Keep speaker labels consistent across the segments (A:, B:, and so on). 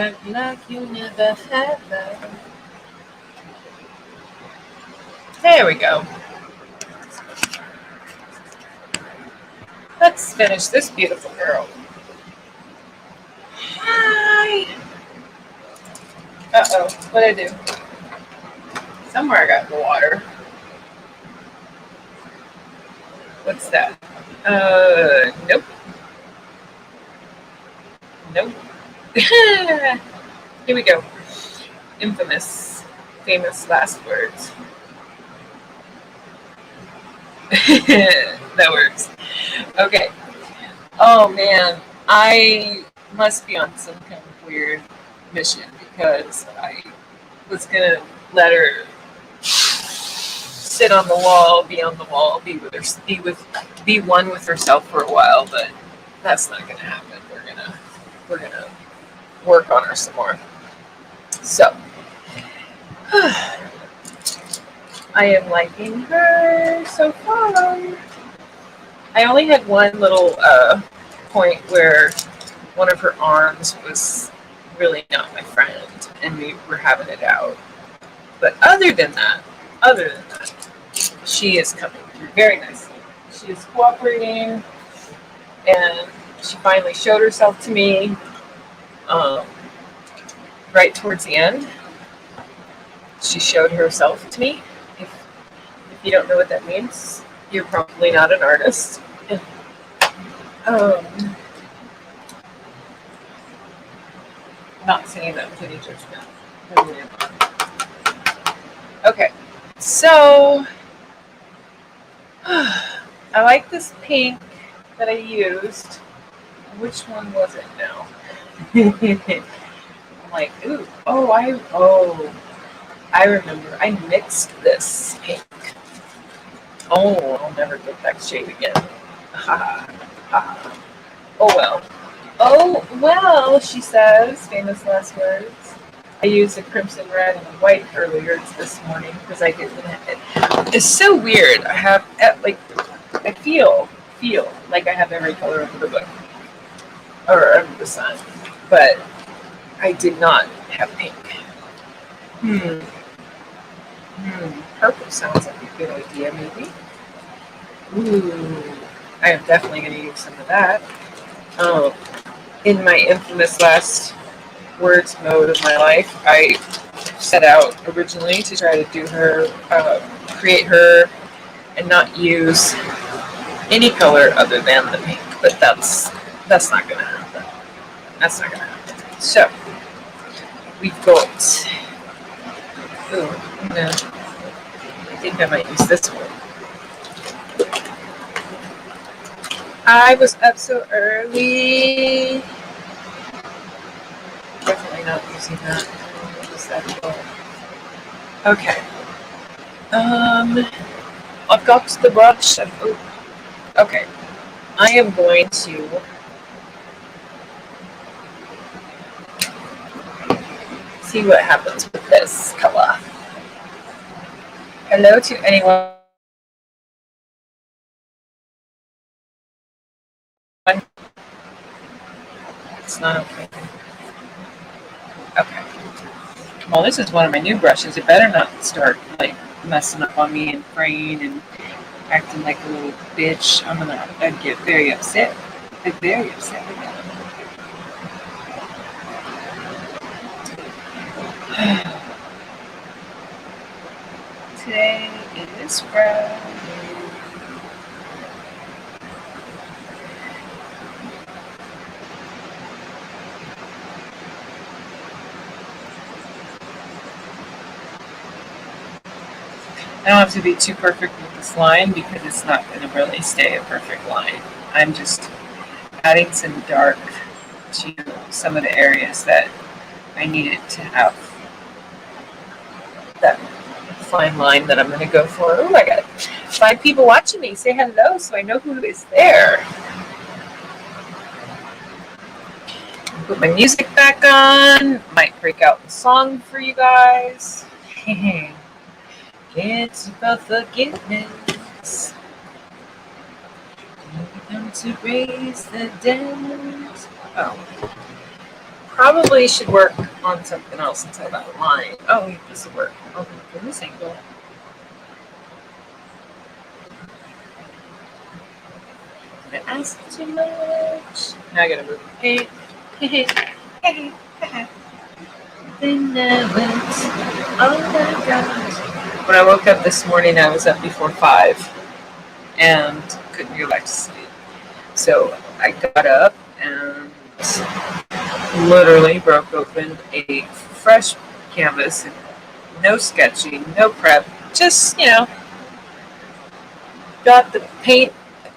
A: act like you never had that. There we go. Let's finish this beautiful girl. Hi. Uh-oh. What'd I do? Somewhere I got the water. What's that? Nope. Nope. Here we go. Famous last words. That works. Okay. Oh man, I must be on some kind of weird mission because I was gonna let her sit on the wall, be on the wall, be one with herself for a while, but that's not gonna happen. We're gonna work on her some more. So I am liking her so far. I only had one little point where one of her arms was really not my friend, and we were having it out. But other than that, she is coming through very nicely. She is cooperating, and she finally showed herself to me right towards the end. She showed herself to me. If you don't know what that means, you're probably not an artist. Not saying that with any judgment. Okay, so I like this pink that I used. Which one was it now? I'm like, ooh, I remember. I mixed this pink. Oh, I'll never get that shade again. Ha ha. Oh well. Oh well, she says, famous last words. I used a crimson red and a white earlier this morning because I didn't. It's so weird. I have I feel like I have every color under the book or under the sun, but I did not have pink. Purple sounds like a good idea, maybe. Ooh, I am definitely going to use some of that. In my infamous last words mode of my life, I set out originally to try to do her, create her, and not use any color other than the pink. But that's not going to happen. That's not going to happen. So we've got. Ooh, I think I might use this one. I was up so early. Definitely not using that. What is that called? Okay. I've got the brush. Okay. I am going to see what happens with this color. Hello to anyone. It's not okay. Okay. Well, this is one of my new brushes. It better not start messing up on me and fraying and acting like a little bitch. I'd get very upset. Very upset with that. Today is Friday. I don't have to be too perfect with this line because it's not going to really stay a perfect line. I'm just adding some dark to some of the areas that I needed to have that fine line that I'm going to go for. Oh, I got 5 people watching me. Say hello so I know who is there. Put my music back on. Might break out the song for you guys. It's about forgiveness. Come to raise the dead. Oh. Probably should work on something else until that line. Oh, this will work. Oh, from this angle. Did I ask too much? Now I gotta move the paint. Then I went. Oh my gosh. When I woke up this morning, I was up before 5 and couldn't go back to sleep. So I got up and literally broke open a fresh canvas, no sketching, no prep, just, got the paint,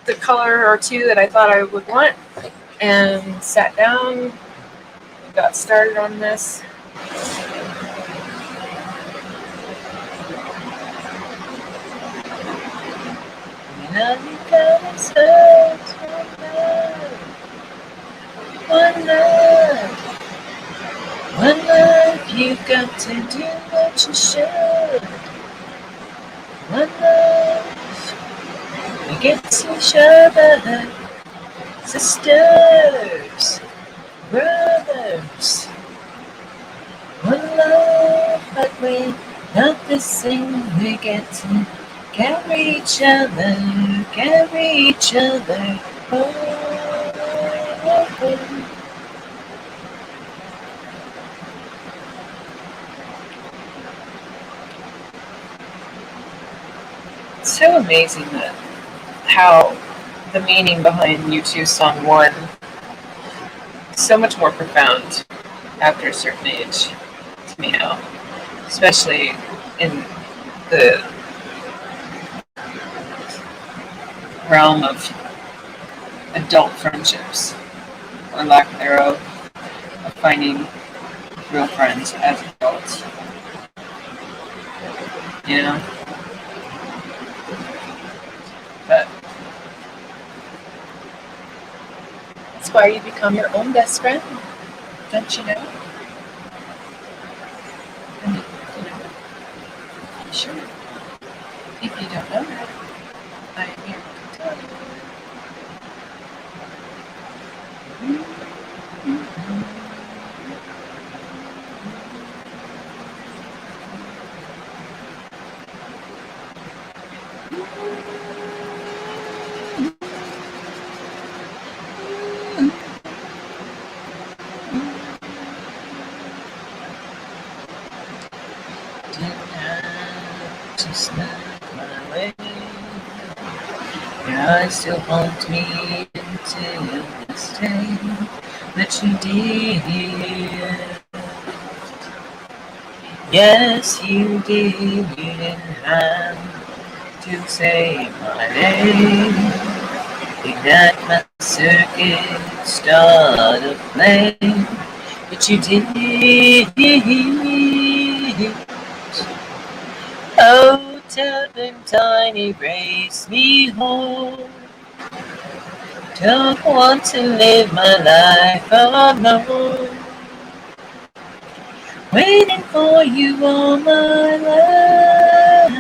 A: the color or two that I thought I would want, and sat down, got started on this. One love, you've got to do what you should. One love, we get to each other, sisters, brothers. One love, but we're not the same. We get to carry each other. Oh. It's so amazing that how the meaning behind U2's song 1 is so much more profound after a certain age to me now, especially in the realm of adult friendships or lack thereof, of finding real friends as adults. But that's why you become your own best friend, don't you know? I mean, sure. If you don't know that, I am here to tell you. I still haunt me until this day that you did. Yes, you did. You didn't have to say my name. Ignite my circuit, start a flame, but you did. Oh, turpentine, erase me whole. Don't want to live my life alone. Waiting for you all my life.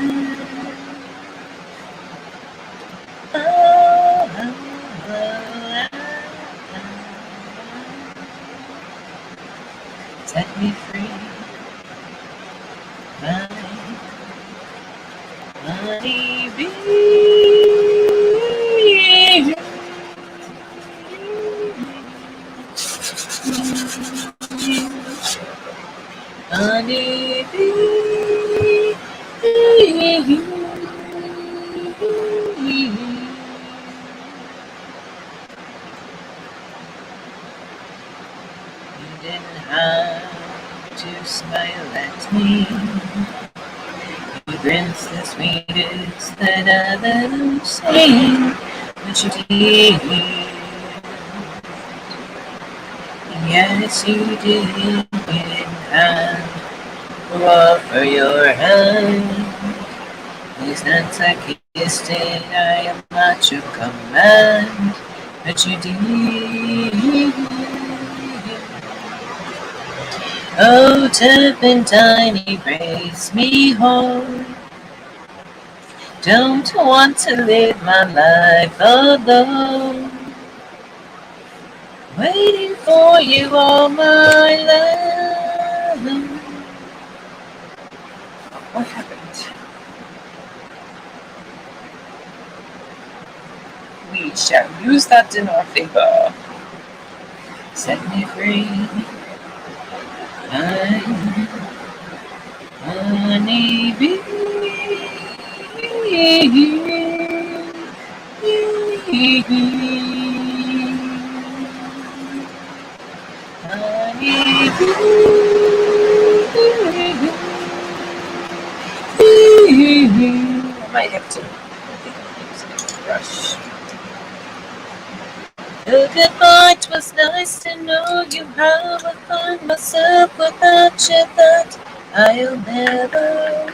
A: Set me free. Honey bee. Honey bee. You didn't have to smile at me. You rinse the sweetest that I've ever seen, but you did. Yes, you did. You didn't have to offer your hand. These nights I kissed it, I am not your command, but you did. Oh, turpentine, erase me whole. Don't want to live my life alone. Waiting for you all my love. What happened? We shall use that in our favor. Set me free. I'm honey bee. Honey bee. I might have to use a brush. Oh, goodbye, it was nice to know you. How I find myself without you, that I'll never.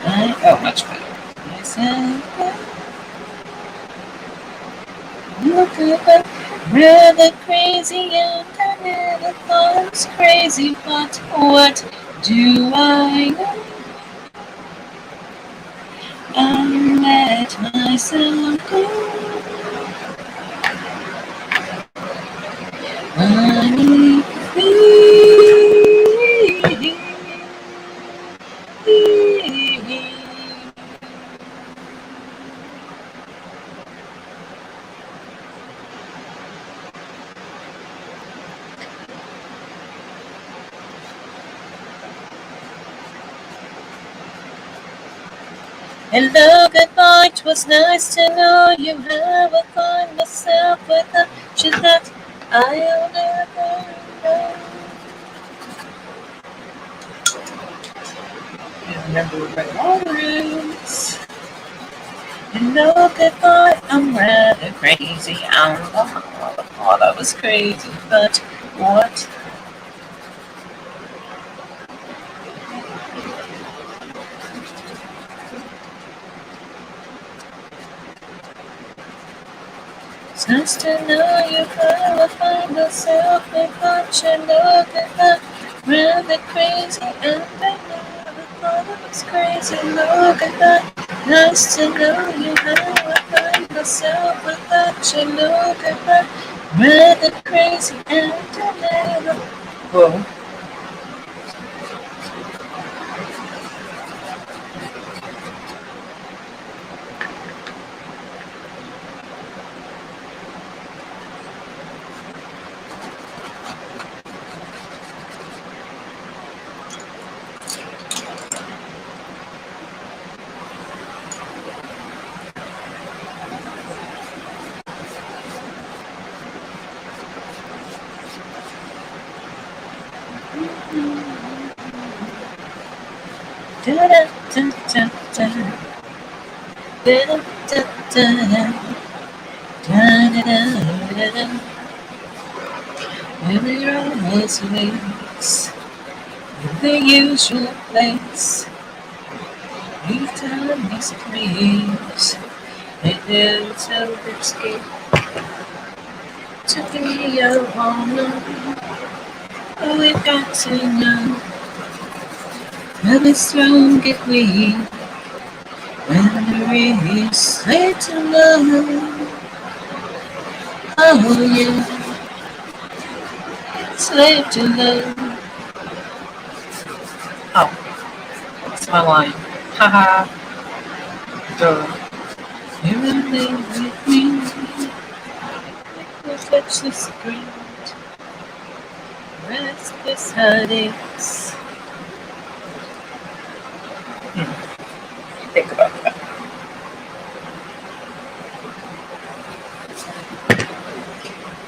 A: Oh, much better. I said, look at that, rather crazy, and I never thought I was crazy, but what do I know? I let myself go. Honey, hello, goodbye, it was nice to know you. How I find myself without you, that I'll never know. I remember where water is. Hello, goodbye, I'm rather crazy. I thought I was crazy, but what? It's nice to know you. How I find myself without you. Look at that, rather crazy, and I never thought I was crazy. Look at that, nice to know you. How I find myself without you. Look at that, rather crazy, and I never. Whoa. Da da da da da. Da da da da da. Da da da da. Every road has ways in the usual place. Each time is creates a little escape to be a woman. Oh, we've got to know how we're strong if we when there is slave to love. Oh yeah, slave to love. Oh, that's my line. Haha. Duh. You remain with me. We'll touch the screen. Restless heartaches. Think about that.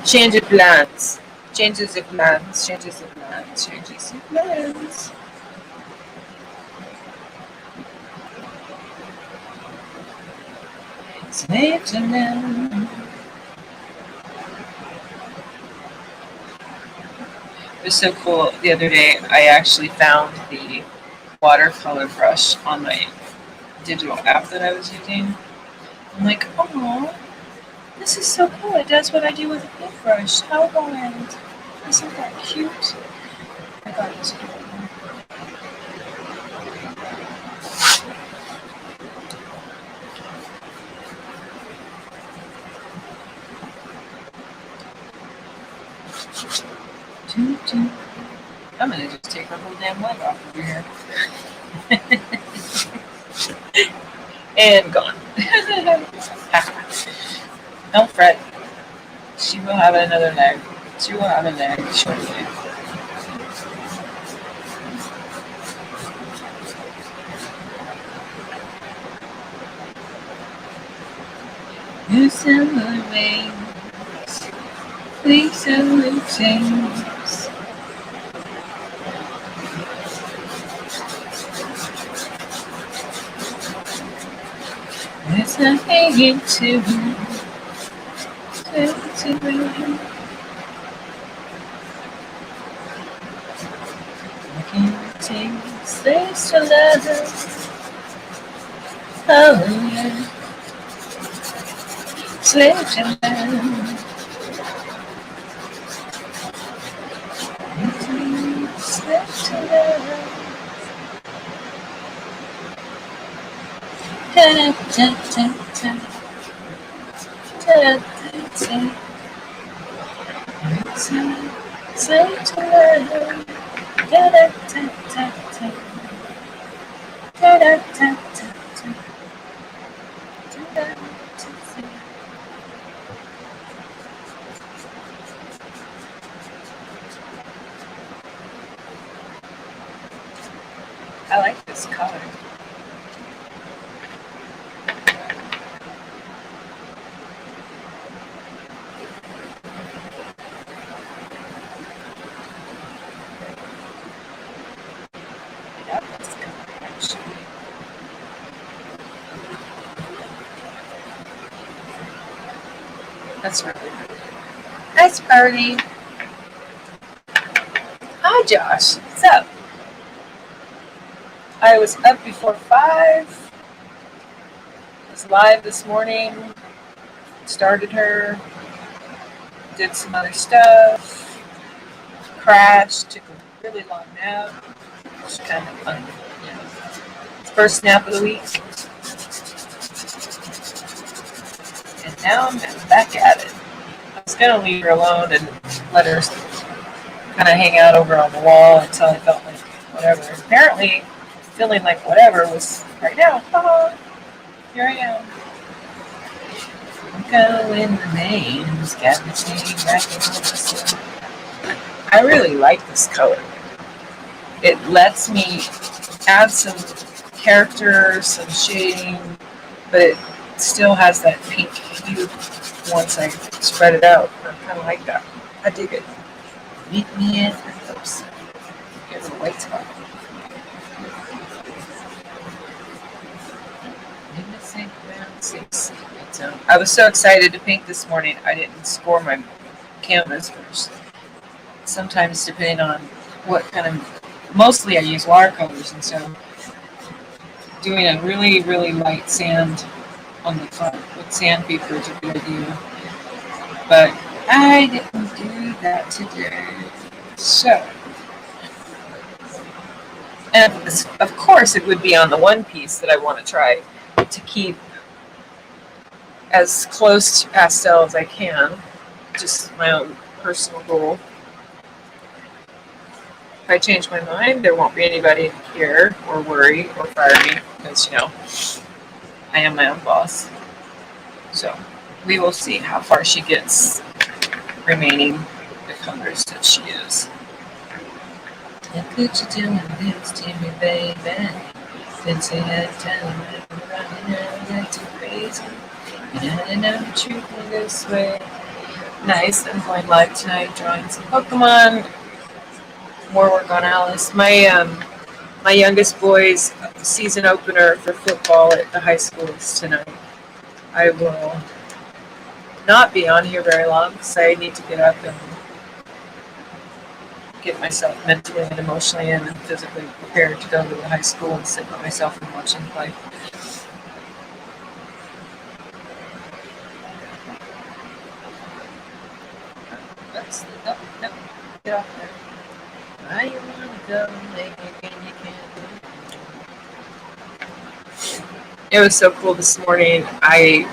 A: Change your plans. Changes your plans. Changes your plans. Changes your plans. Slave to love. It was so cool. The other day, I actually found the watercolor brush on my digital app that I was using. I'm like, oh, this is so cool. It does what I do with a paintbrush. How wild. Isn't that cute? I got it. I'm going to just take her whole damn leg off over here. And gone. Don't fret. She will have another leg. She will have a leg shortly. You summer rains, we summer change. There's nothing to I can't take space to love. Oh yeah, slave to love. Slave to love. Ta ta ta ta ta ta ta. Slave to love. Ta ta ta ta ta. Ta ta ta ta ta. I like this color. I love this color, actually. That's really pretty. Nice party. Hi, Josh. What's up? I was up before 5. Was live this morning. Started her. Did some other stuff. Crashed. Took a really long nap. Which was kind of fun. Yeah. First nap of the week. And now I'm back at it. I was going to leave her alone and let her kind of hang out over on the wall until I felt like whatever. Apparently, feeling like whatever was right now. Here I am. I'm going the names, got the chain back in the. I really like this color. It lets me add some character, some shading, but it still has that pink hue once I spread it out. I kind of like that. I dig it. Meet me at the oops. Here's a white spot. I was so excited to paint this morning, I didn't score my canvas first. Sometimes, depending on what kind of, mostly I use watercolors, and so doing a really, really light sand on the front with sandpaper is a good idea. But I didn't do that today. So, and of course, it would be on the one piece that I want to try to keep as close to pastel as I can. Just my own personal goal. If I change my mind, there won't be anybody to care or worry or fire me because, I am my own boss. So we will see how far she gets remaining the colors that she is. How could you do this to me, baby? Since you had time, I'm running out, you're too crazy. And I'm treating you this way. Nice, I'm going live tonight, drawing some Pokemon. More work on Alice. My youngest boy's season opener for football at the high school is tonight. I will not be on here very long because I need to get up and get myself mentally and emotionally and physically prepared to go to the high school and sit by myself and watch him play. No, get off there. Why you wanna go make it you can't. It was so cool this morning. It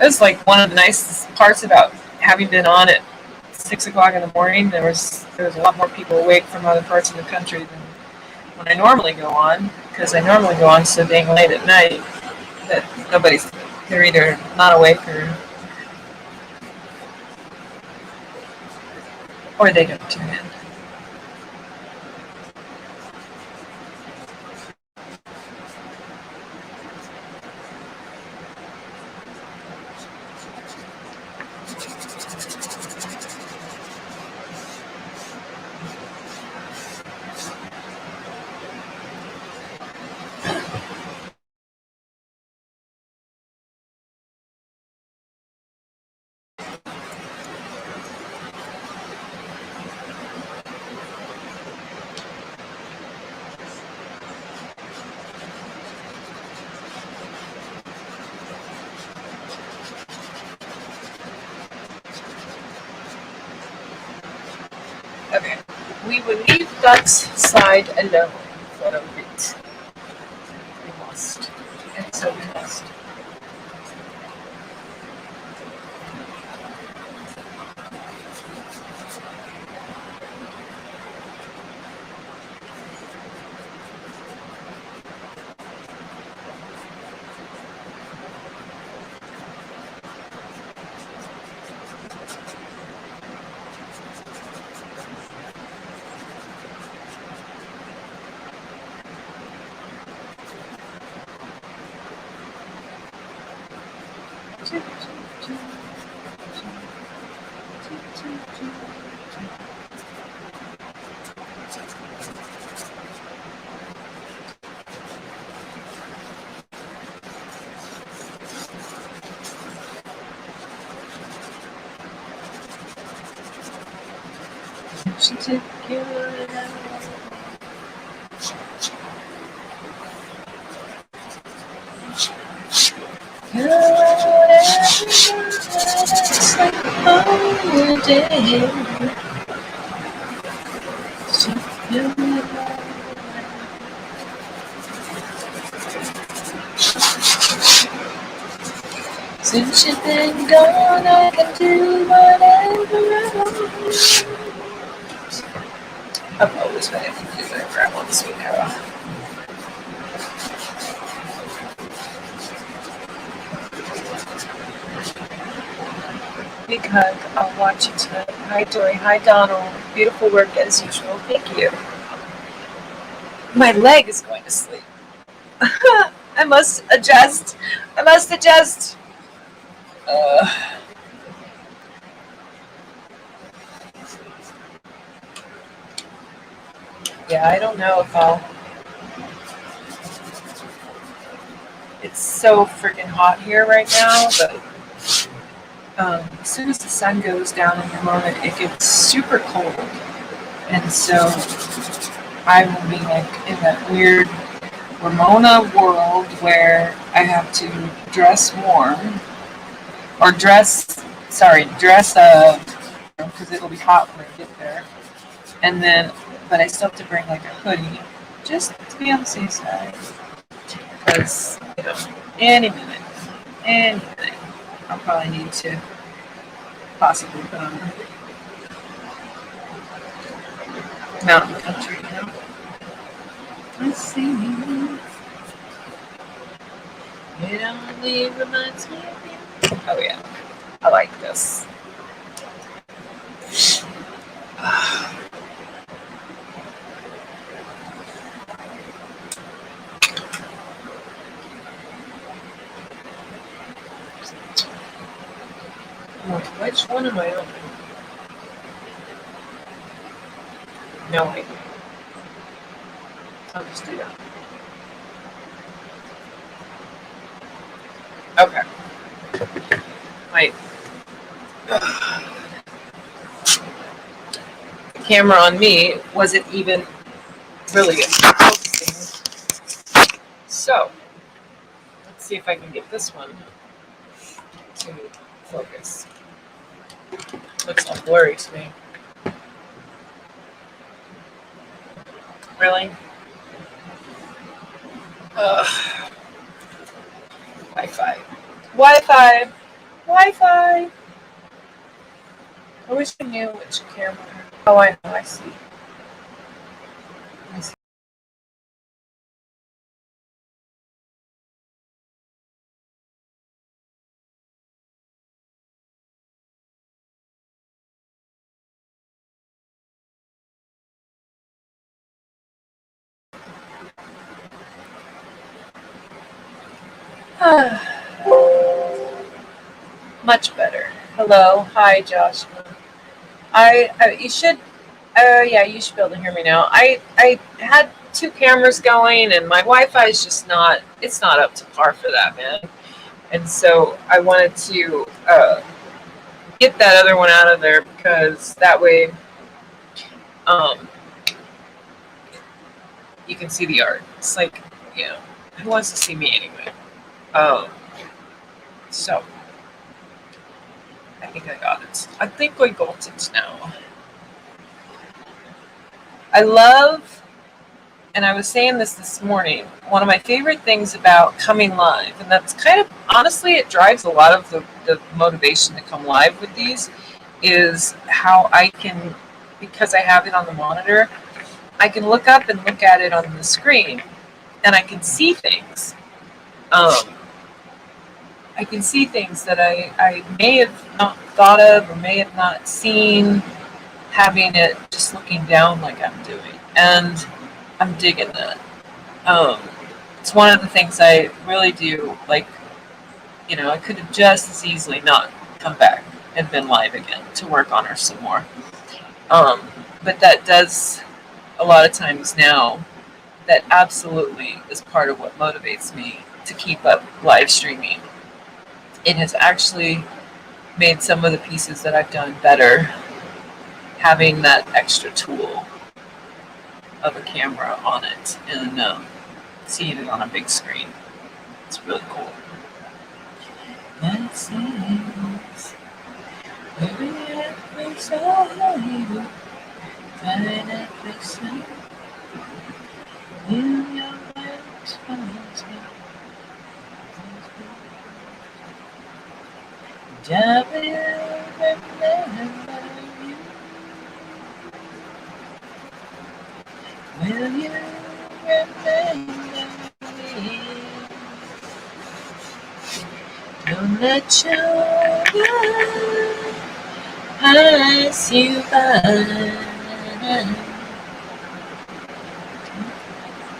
A: was like one of the nicest parts about having been on at 6 o'clock in the morning, there was a lot more people awake from other parts of the country than when I normally go on, because I normally go on so dang late at night that they're either not awake or they don't tune in. Okay, we will leave that side alone for a bit. We must. And so we must. Since you've been gone, I can do whatever I want. I've always been able to do whatever I want, sweet arrow. Big hug. I'll watch you tonight. Hi, Dory. Hi, Donald. Beautiful work as usual. Thank you. My leg is going to sleep. I must adjust. Yeah, I don't know if I'll. It's so freaking hot here right now, but as soon as the sun goes down in Ramona, it gets super cold. And so I will be like in that weird Ramona world where I have to dress warm or dress up because it'll be hot when I get there. And then, but I still have to bring like a hoodie just to be on the safe side because, any minute, I'll probably need to possibly put on a mountain country, Let's see. It only reminds me of you. Oh yeah, I like this. Which one am I opening? No idea. I'll just do that. Okay. Wait. The camera on me wasn't even really focusing. So, let's see if I can get this one to focus. Looks all blurry to me. Really? Wi-Fi. Wi-Fi. Wi-Fi. I wish I knew which camera. Oh, I know. I see. Let me see. Much better. Hello. Hi, Joshua. You should, yeah, you should be able to hear me now. I had two cameras going, and my Wi-Fi is just not, it's not up to par for that, man. And so I wanted to get that other one out of there because that way, um, you can see the art. It's like, you know, who wants to see me anyway? Um, so I think I got it. I think I got it now. I love, and I was saying this morning, one of my favorite things about coming live, and that's kind of, honestly, it drives a lot of the motivation to come live with these, is how I can, because I have it on the monitor, I can look up and look at it on the screen, and I can see things. Um, I can see things that I may have not thought of or may have not seen, having it just looking down like I'm doing. And I'm digging that. Um, it's one of the things I really do. Like, you know, I could have just as easily not come back and been live again to work on her some more. Um, but that does, a lot of times now, that absolutely is part of what motivates me to keep up live streaming. It has actually made some of the pieces that I've done better, having that extra tool of a camera on it and seeing it on a big screen. It's really cool. Will you remember me? Don't let your love pass you by.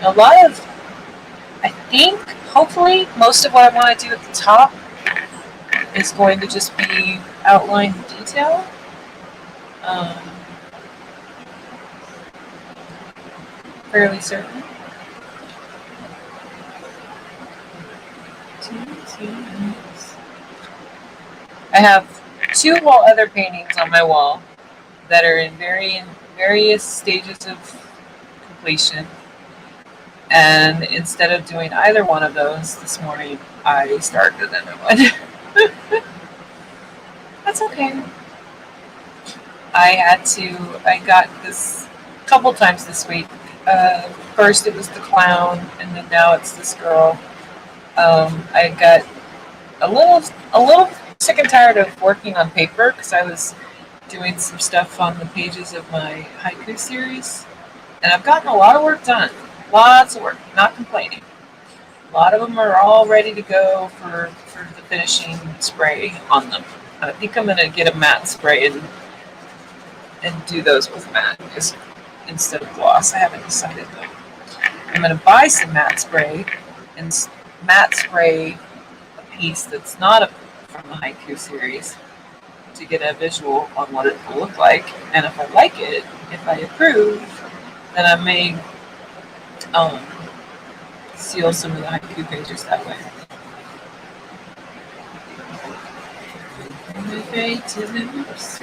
A: A lot of, I think, hopefully, most of what I want to do at the top is going to just be outline detail. Fairly certain. I have two whole other paintings on my wall that are in various stages of completion. And instead of doing either one of those this morning, I started another one. That's okay. I got this a couple times this week. First it was the clown, and then now it's this girl. I got a little sick and tired of working on paper because I was doing some stuff on the pages of my haiku series, and I've gotten a lot of work done. Lots of work, not complaining. A lot of them are all ready to go for the finishing spray on them. I think I'm gonna get a matte spray and do those with matte instead of gloss. I haven't decided though. I'm gonna buy some matte spray and matte spray a piece that's not from the haiku series to get a visual on what it will look like. And if I like it, if I approve, then I may seal some of the haiku pages that way. Afraid to lose.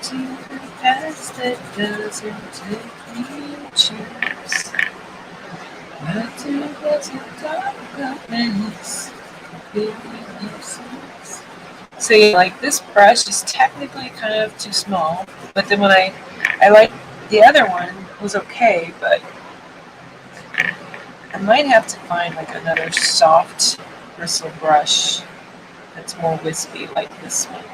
A: To the past that doesn't take me choose. But to the darkness, so yeah, like this brush is technically kind of too small, but then when I like the other one was okay, but I might have to find like another soft bristle brush that's more wispy like this one.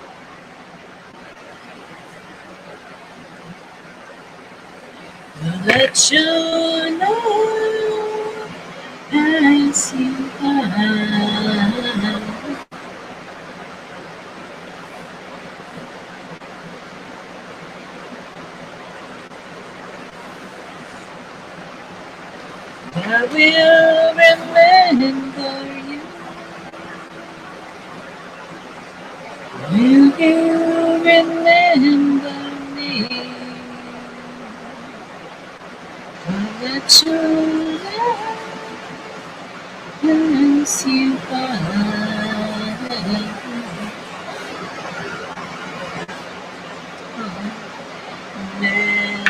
A: Let your love pass you by. I will remember you. Will you remember me? Let your love pass you by. Memories.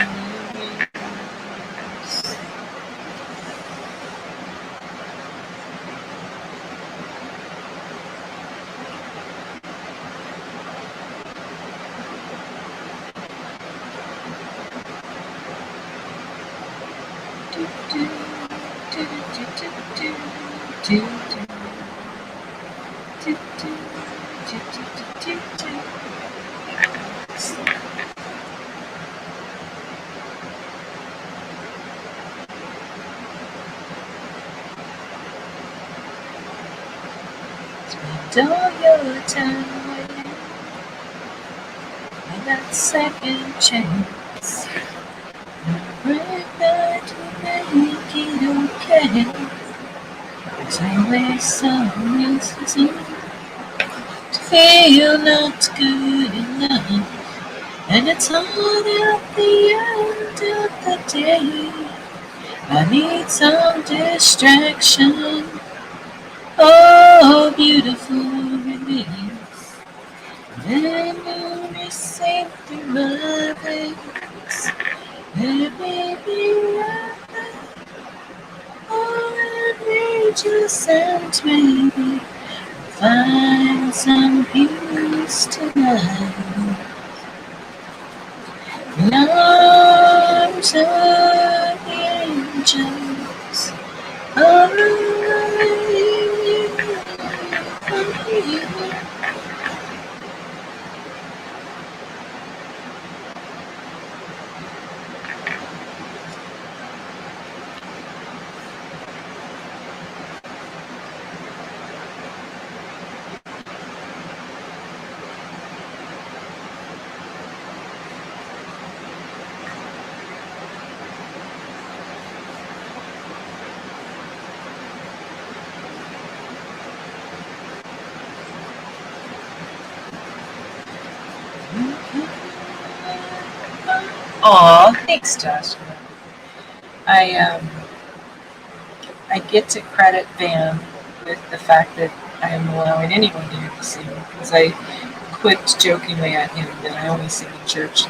A: Spend all your time waiting for that second chance. Right back to make it okay. There's always some reason to feel not good enough, and it's hard at the end of the day. I need some distraction. Oh, beautiful release. Memories safe through my veins. Let me be outrageous and maybe find some peace tonight. The arms of the angels are around you. Aw, thanks, Joshua. I I get to credit Van with the fact that I am allowing anyone here to sing because I quipped jokingly at him that I only sing in church.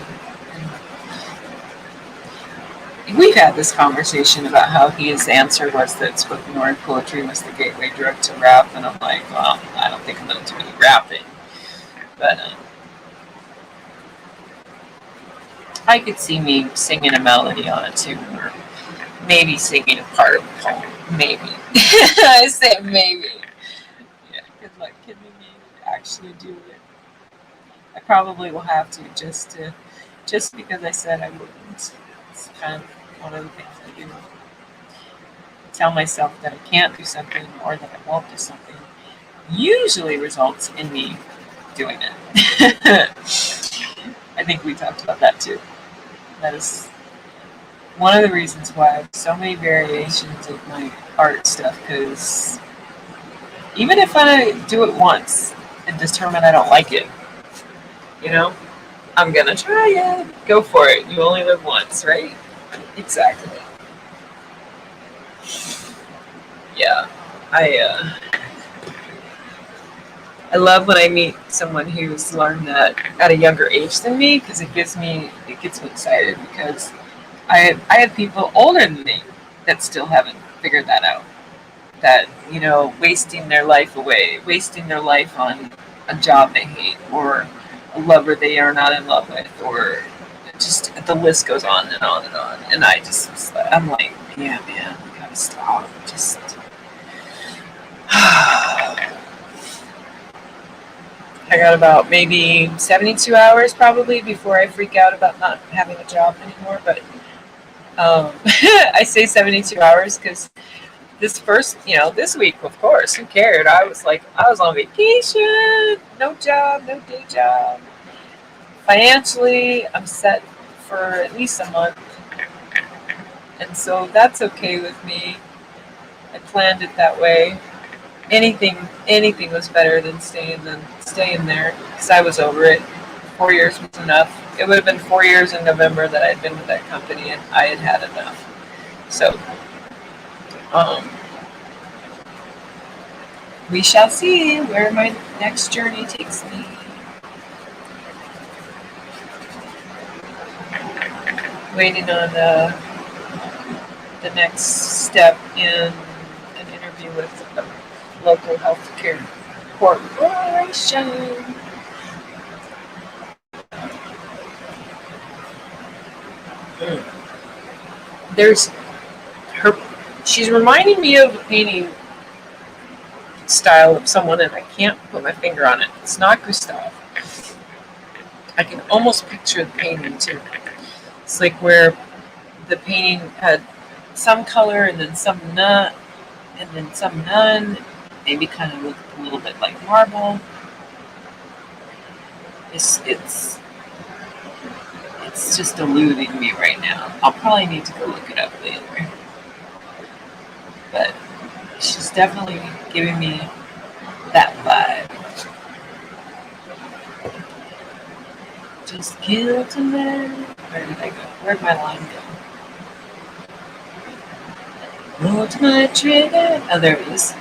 A: And we've had this conversation about how his answer was that spoken word poetry was the gateway drug to rap, and I'm like, well, I don't think I'm going to do any rapping, but I could see me singing a melody on a tune, or maybe singing a part of a poem. Maybe. I said maybe. Yeah, good luck getting me to actually do it. I probably will have to just because I said I wouldn't. It's kind of one of the things I do. Tell myself that I can't do something or that I won't do something usually results in me doing it. I think we talked about that too. That is one of the reasons why I have so many variations of my art stuff, because even if I do it once and determine I don't like it, you know, I'm gonna try it. Go for it. You only live once, right? Exactly. Yeah. I love when I meet someone who's learned that at a younger age than me, because it gets me excited, because I have people older than me that still haven't figured that out. That, wasting their life away, wasting their life on a job they hate, or a lover they are not in love with, or just the list goes on and on and on. And I'm like, yeah, man, you gotta stop. Just. I got about maybe 72 hours probably before I freak out about not having a job anymore, but I say 72 hours because this week, of course, who cared? I was on vacation, no job, no day job. Financially, I'm set for at least a month, and so that's okay with me. I planned it that way. Anything was better than staying there because I was over it. 4 years was enough. It would have been 4 years in November that I'd been with that company, and I had had enough. So, um, we shall see where my next journey takes me. Waiting on the next step in an interview with a local healthcare corporation. There's her. She's reminding me of a painting style of someone, and I can't put my finger on it. It's not Gustav. I can almost picture the painting too. It's like where the painting had some color and then some nut and then some none. Maybe kind of looked a little bit like marble. It's just eluding me right now. I'll probably need to go look it up later. But she's definitely giving me that vibe. Just guilt and then where did I go? Where'd my line go? Go to my trigger. Oh, there it is.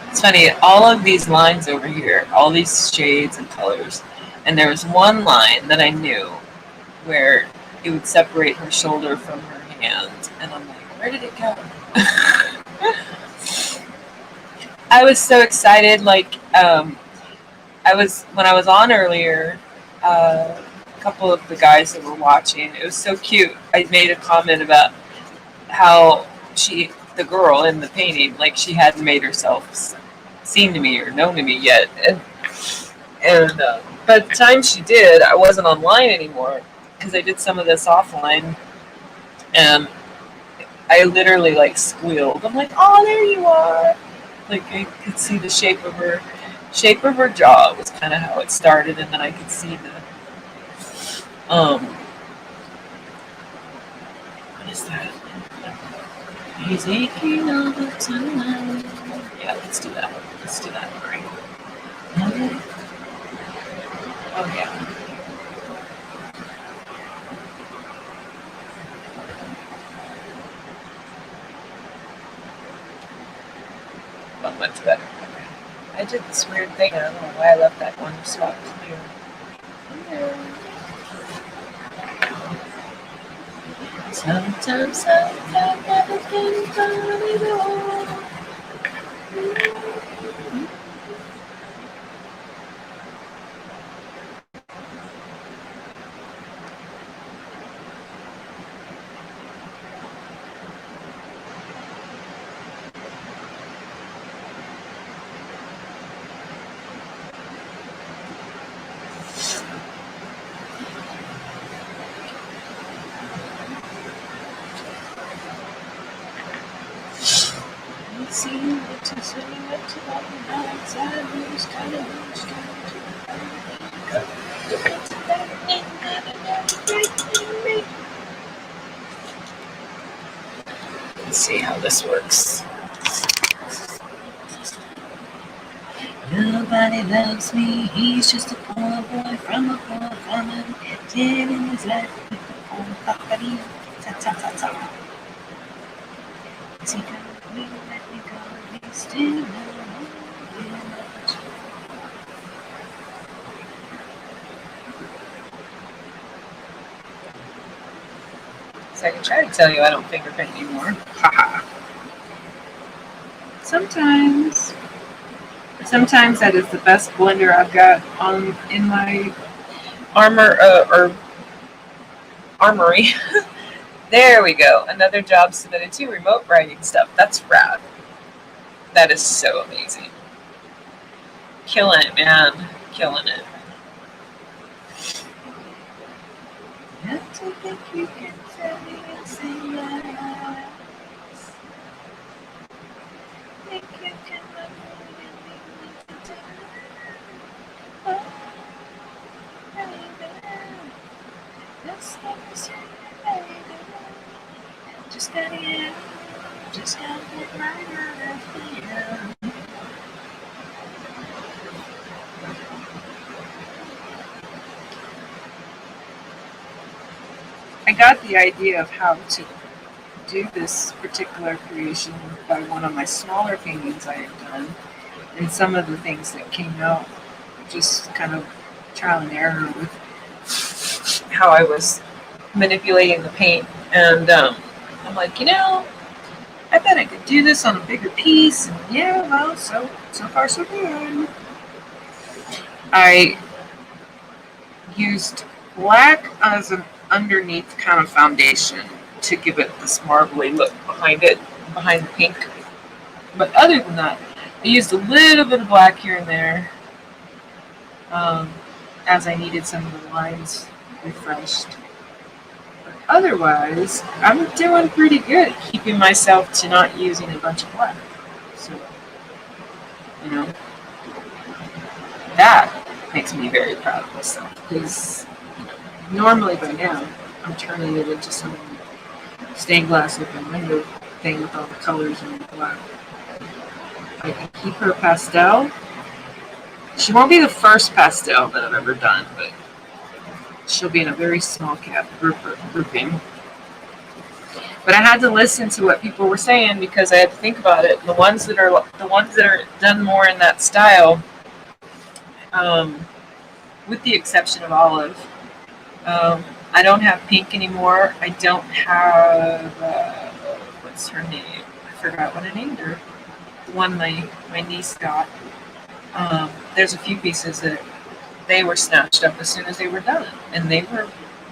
A: It's funny, all of these lines over here, all these shades and colors, and there was one line that I knew where it would separate her shoulder from her hand, and I'm like, where did it go? I was so excited, when I was on earlier, a couple of the guys that were watching, it was so cute. I made a comment about how the girl in the painting, like she hadn't made herself seen to me or known to me yet, and by the time she did, I wasn't online anymore because I did some of this offline, and I literally squealed. I'm like, "Oh, there you are!" Like I could see the shape of her jaw was kind of how it started, and then I could see what is that? He's aching all the time. Yeah, let's do that. Let's do that. All right. Oh yeah. Well, much better. I did this weird thing. I don't know why I left that one spot clear. Sometimes everything's gonna be wrong. See what to say, what to talk about, sadness, kind of let's see how this works. Nobody loves me, he's just a poor boy from a poor family, living his life with the poor property. Ta ta ta ta. Is he gonna let me go? He's still so I can try to tell you I don't fingerprint anymore. Haha. Sometimes that is the best blender I've got in my armory. There we go. Another job submitted to remote writing stuff. That's rad. That is so amazing. Killing it, man. Killing it. Have to think you can tell me and say you can love me oh, baby. Just let me see you, baby. Just gotta get, just gotta get right out of here. I got the idea of how to do this particular creation by one of my smaller paintings I had done, and some of the things that came out just kind of trial and error with how I was manipulating the paint. And I'm like, I bet I could do this on a bigger piece. And yeah, well, so far so good. I used black as an underneath kind of foundation to give it this marbly look behind it, behind the pink. But other than that, I used a little bit of black here and there, as I needed some of the lines refreshed. But otherwise, I'm doing pretty good at keeping myself to not using a bunch of black. So, you know, that makes me very proud of myself because normally by now I'm turning it into some stained glass looking window thing with all the colors and the black. I can keep her pastel. She won't be the first pastel that I've ever done, but she'll be in a very small grouping. But I had to listen to what people were saying because I had to think about it. The ones that are done more in that style, with the exception of olive, I don't have pink anymore. I don't have what's her name? I forgot what I named her. The one my niece got. There's a few pieces that they were snatched up as soon as they were done, and they were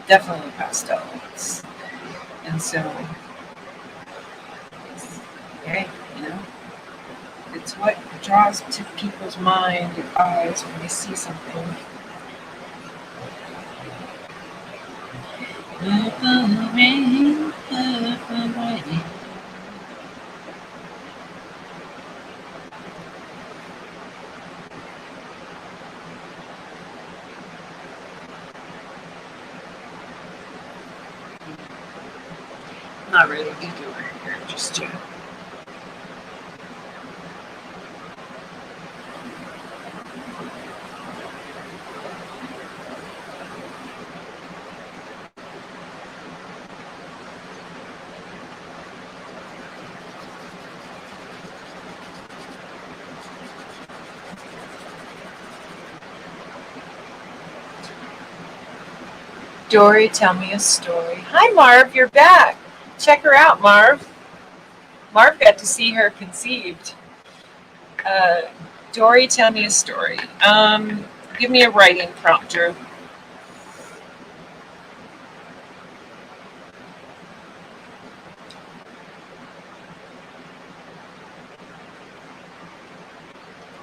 A: definitely pastels. And so, hey, it's what draws to people's mind and eyes when they see something. Not ready to do her hair just yet. Dory, tell me a story. Hi, Marv, you're back. Check her out, Marv. Marv got to see her conceived. Dory, tell me a story. Give me a writing prompt, Drew.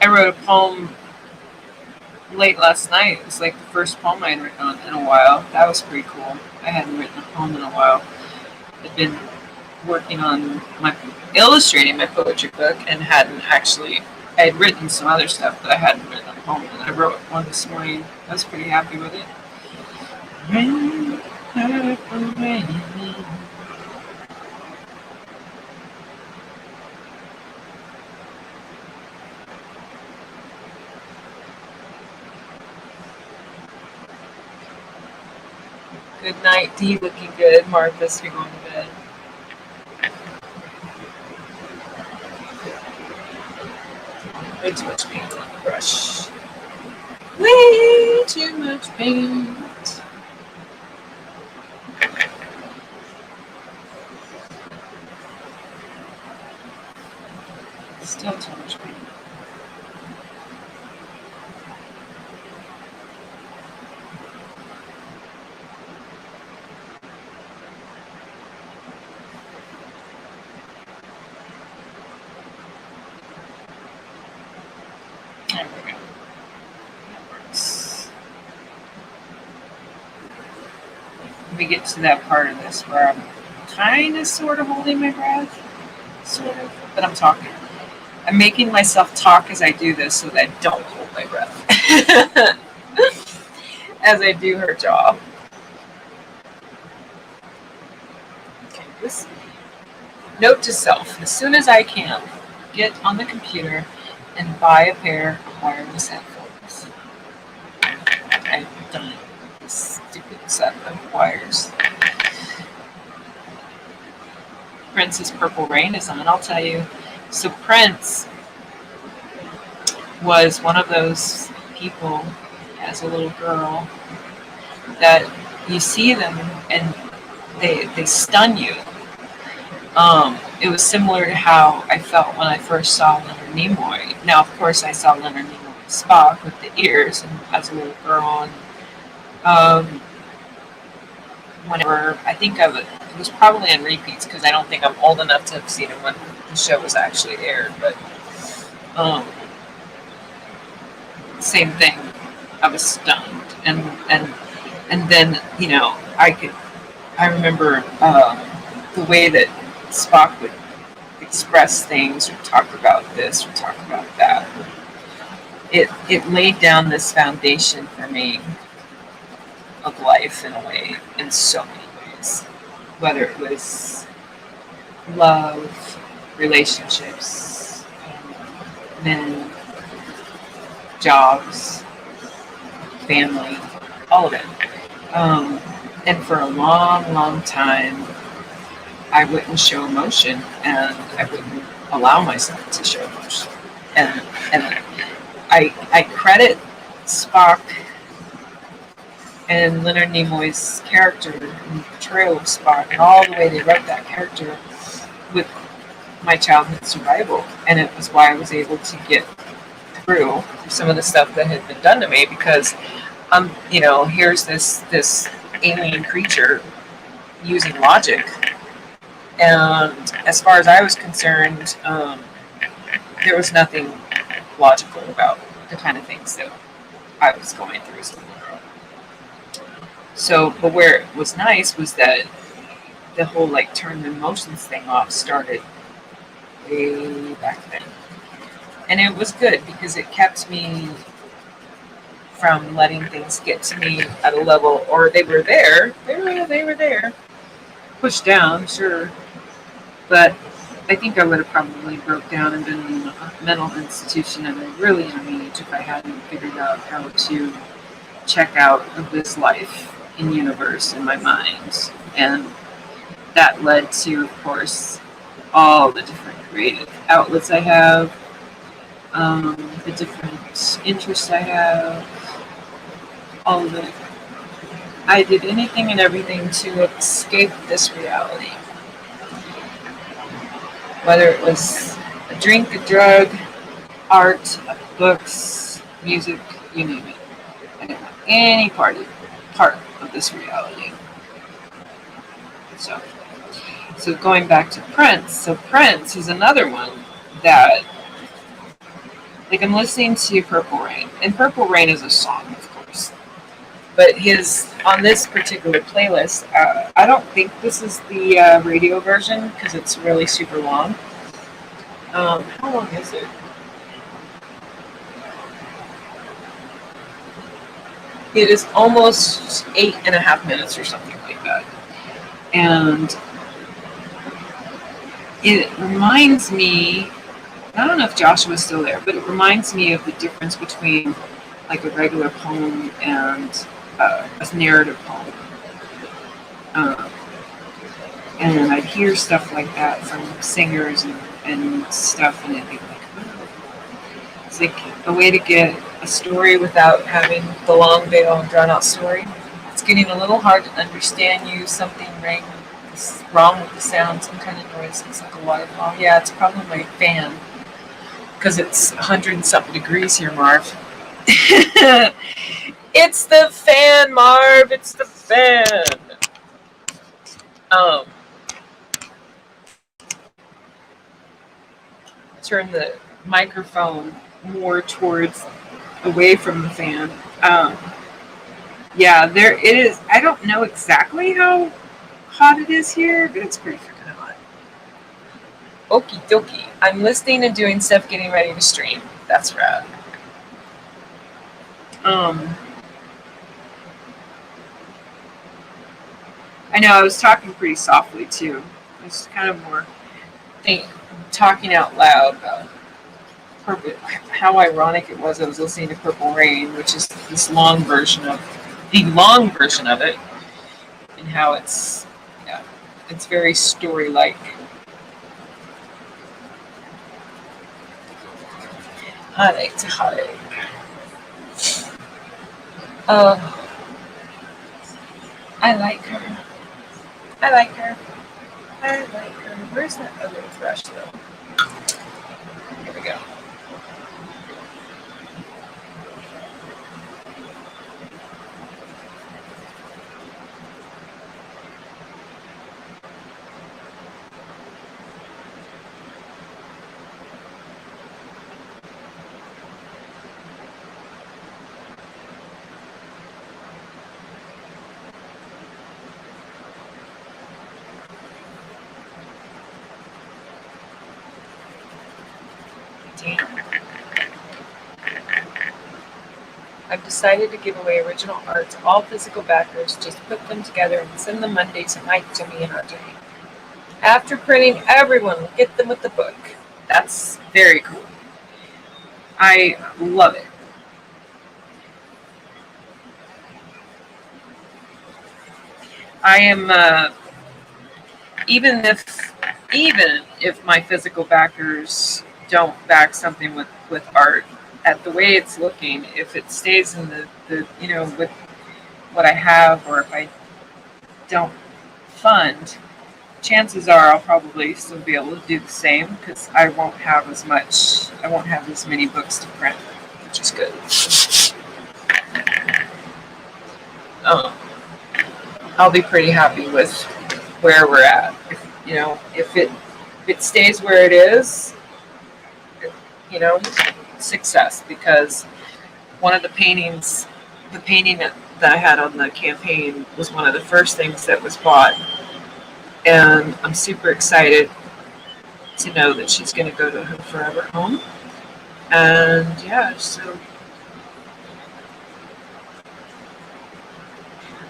A: I wrote a poem late last night. It was like the first poem I had written in a while. That was pretty cool. I hadn't written a poem in a while. I'd been working on illustrating my poetry book and I had written some other stuff, but I hadn't written a poem, and I wrote one this morning. I was pretty happy with it. Rain, purple rain. Good night, Dee. Looking good. Martha's, you're going to bed. Way too much paint on the brush. Way too much paint. Still too much paint. There we go. That works. We get to that part of this where I'm kind of sort of holding my breath. Sort of. But I'm talking. I'm making myself talk as I do this so that I don't hold my breath as I do her jaw. Okay, this note to self: as soon as I can, get on the computer and buy a pair of wireless headphones. I've done it. This stupid set of wires. Prince's Purple Rain is on, I'll tell you. So Prince was one of those people as a little girl that you see them and they stun you. It was similar to how I felt when I first saw Leonard Nimoy. Now, of course, I saw Leonard Nimoy Spock with the ears and as a little girl. And whenever, I think it was probably on repeats because I don't think I'm old enough to have seen it when the show was actually aired. But same thing. I was stunned, and then I remember the way that Spock would express things or talk about this or talk about that. It laid down this foundation for me of life in a way, in so many ways. Whether it was love, relationships, men, jobs, family, all of it. And for a long, long time, I wouldn't show emotion, and I wouldn't allow myself to show emotion. And I credit Spock and Leonard Nimoy's character and portrayal of Spock and all the way they wrote that character with my childhood survival. And it was why I was able to get through some of the stuff that had been done to me, because here's this alien creature using logic. And as far as I was concerned, there was nothing logical about the kind of things that I was going through as a little girl. So, but where it was nice was that the whole turn the emotions thing off started way back then. And it was good because it kept me from letting things get to me at a level, or they were there, pushed down, sure. But I think I would have probably broke down and been in a mental institution at a really young age if I hadn't figured out how to check out of this life in universe in my mind. And that led to, of course, all the different creative outlets I have, the different interests I have, all of it. I did anything and everything to escape this reality. Whether it was a drink, a drug, art, books, music, you name it. I didn't want any part of this reality. So going back to Prince. So Prince is another one that, I'm listening to Purple Rain. And Purple Rain is a song, of course. But on this particular playlist, I don't think this is the radio version because it's really super long. How long is it? It is almost 8.5 minutes or something like that. And it reminds me, I don't know if Joshua's still there, but it reminds me of the difference between a regular poem and a narrative poem. And I'd hear stuff like that from singers and stuff, and it'd be oh. It's a way to get a story without having the long veil and drawn out story. It's getting a little hard to understand you. Something wrong with the sound, some kind of noise. It's like a waterfall. Yeah, it's probably my fan because it's 100-something degrees here, Marv. It's the fan, Marv. It's the fan. Turn the microphone more away from the fan. Yeah, there it is. I don't know exactly how hot it is here, but it's pretty freaking hot. Okie dokie. I'm listening and doing stuff, getting ready to stream. That's rad. I know I was talking pretty softly too. It's kind of more talking out loud about how ironic it was. I was listening to Purple Rain, which is this long version of it, and how it's very story-like. Hike to hike. Oh, I like her. I like her. I like her. Where's that other brush though? Here we go. I've decided to give away original art to all physical backers. Just put them together and send them Monday tonight to me and RJ. After printing, everyone will get them with the book. That's very cool. I love it. I am even if my physical backers don't back something with art, at the way it's looking, if it stays in the with what I have, or if I don't fund, chances are I'll probably still be able to do the same, because I won't have as many books to print, which is good. I'll be pretty happy with where we're at. If it stays where it is, success, because one of the painting that I had on the campaign was one of the first things that was bought, and I'm super excited to know that she's going to go to her forever home. And yeah, so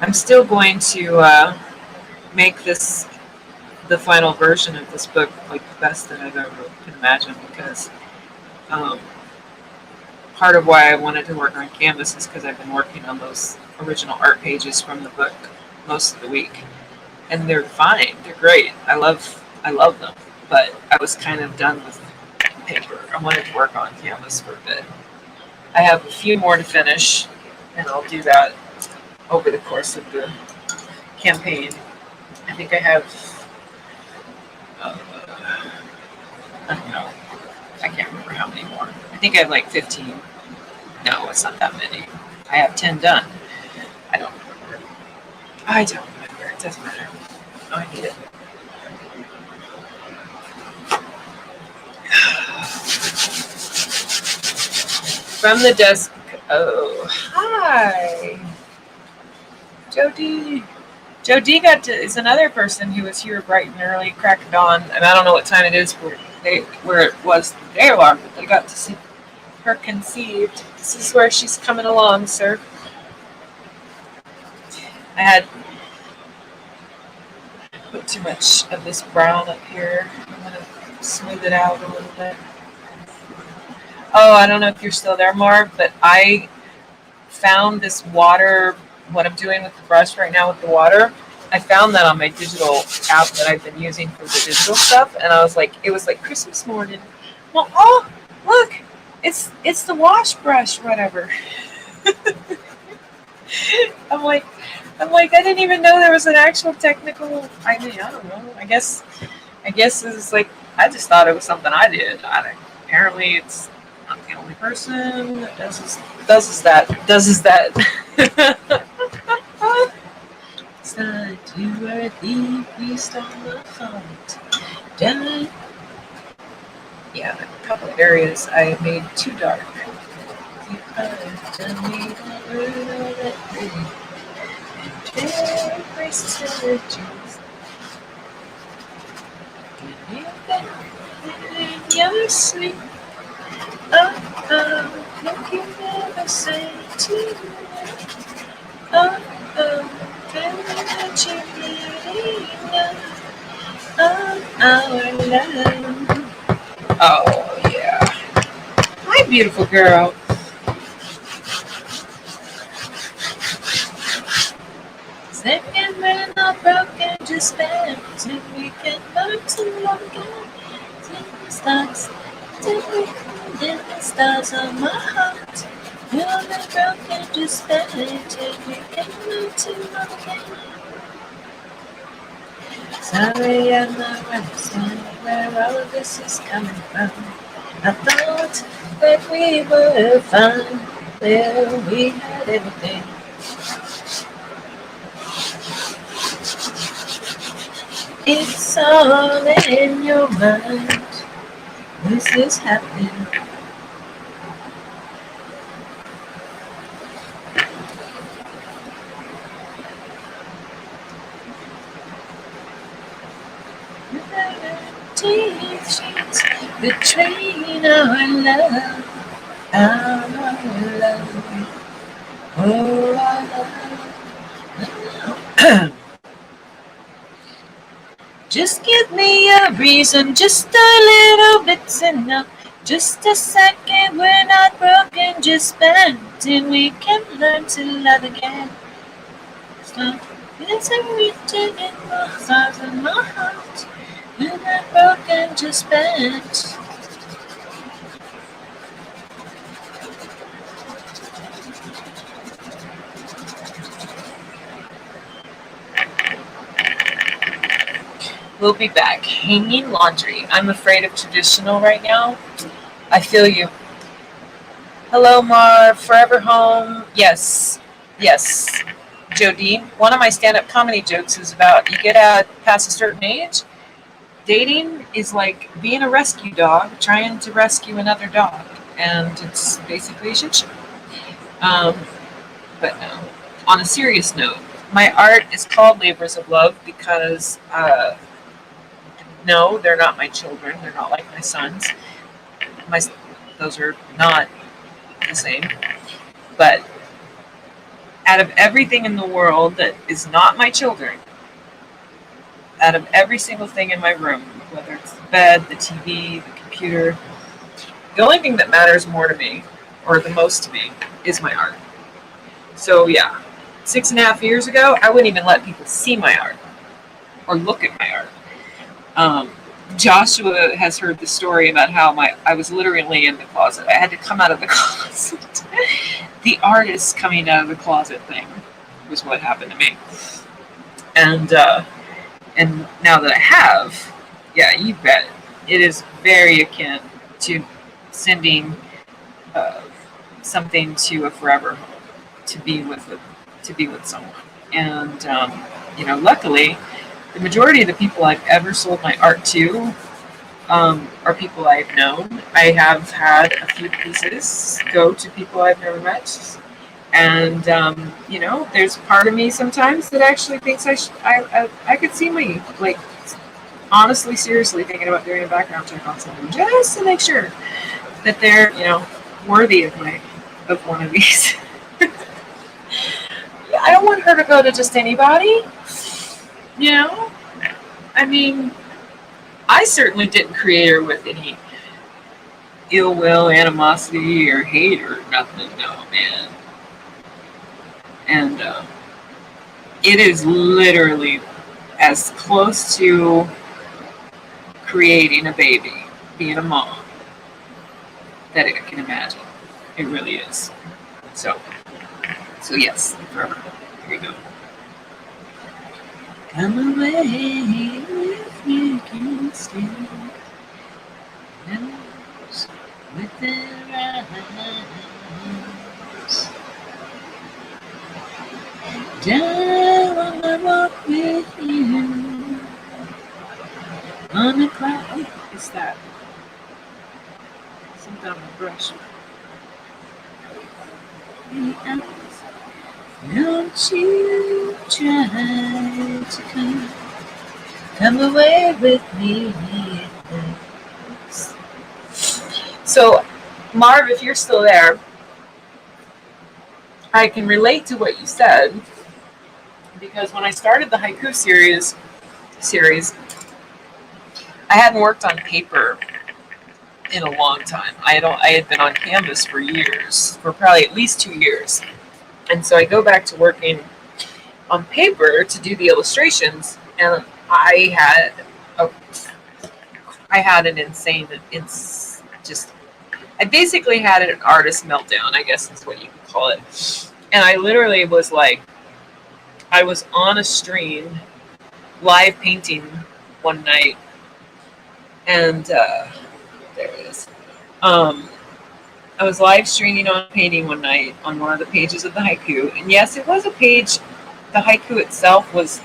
A: I'm still going to make this the final version of this book like the best that I've ever can imagine, because part of why I wanted to work on Canvas is because I've been working on those original art pages from the book most of the week, and they're fine. They're great. I love them, but I was kind of done with paper. I wanted to work on Canvas for a bit. I have a few more to finish, and I'll do that over the course of the campaign. I think I have I don't know. I can't remember how many more. I think I have like 15. No, it's not that many. I have 10 done. I don't remember. It doesn't matter. Oh, I need it. From the desk. Oh, hi. Jody. Jody is another person who was here bright and early, crack of dawn, and I don't know what time it is where it was they are, but they got to see her conceived. This is where she's coming along, sir. I had put too much of this brown up here. I'm going to smooth it out a little bit. Oh, I don't know if you're still there, Marv, but I found this water, what I'm doing with the brush right now with the water. I found that on my digital app that I've been using for the digital stuff, and I was like, it was like Christmas morning. Well, oh, look, it's the wash brush, whatever. I'm like, I didn't even know there was an actual technical. I don't know. I guess it's like, I just thought it was something I did. Apparently, it's not the only person that does that. Side to where the beast on the font. Done. Yeah, a couple of areas I made too dark. in your sleep. Oh, oh, look, you never say to me. Oh, oh, tell me that you really know our love. Oh, yeah. Hi, beautiful girl. Second, we're not broken, just bad. Till we can learn to love again. Till the stars, till we till the stars on my heart. We're not broken, just bad. Till we can learn to love again. Sorry, I'm not understanding where all of this is coming from. I thought that we were fine. Well, we had everything. It's all in your mind. This is happening. Teachings between our love, our love, oh our love. Just give me a reason, just a little bit's enough. Just a second, we're not broken, just bent, and we can learn to love again. So, it's everything in the stars of my heart. We're not broken, just bent. We'll be back. Hanging laundry. I'm afraid of traditional right now. I feel you. Hello, Mar. Forever home. Yes. Yes. Jodine, one of my stand-up comedy jokes is about you get out past a certain age, dating is like being a rescue dog trying to rescue another dog, and it's basically a shit show. Um, but no. On a serious note, my art is called Labors of Love because no, they're not my children. They're not like my sons. My those are not the same. But out of everything in the world that is not my children, out of every single thing in my room, whether it's the bed, the TV, the computer, the only thing that matters more to me, or the most to me, is my art. So yeah, 6.5 years ago, I wouldn't even let people see my art or look at my art. Joshua has heard the story about how I was literally in the closet. I had to come out of the closet. The artist coming out of the closet thing was what happened to me. And now that I have, yeah, you bet, it is very akin to sending something to a forever home to be with someone. And luckily, the majority of the people I've ever sold my art to are people I've known. I have had a few pieces go to people I've never met, and there's part of me sometimes that actually thinks I could see me like honestly, seriously thinking about doing a background check on someone just to make sure that they're worthy of one of these. I don't want her to go to just anybody. I mean, I certainly didn't create her with any ill will, animosity, or hate or nothing. No, man. And it is literally as close to creating a baby, being a mom, that I can imagine. It really is. So yes, forever. Here we go. Come away with me, can stay. Knows with their eyes. Down I walk with you on the cloud. Oh, it's that. Something on the brush. Don't you try to come Come away with me. So, Marv, if you're still there, I can relate to what you said because when I started the haiku series, I hadn't worked on paper in a long time. I had been on canvas for years, for probably at least 2 years, and so I go back to working on paper to do the illustrations, and a, I had an insane, just I basically had an artist meltdown, I guess is what you could call it. And I literally was like, I was on a stream live painting one night, and there it is. I was live streaming on painting one night on one of the pages of the haiku, and yes, it was a page. The haiku itself was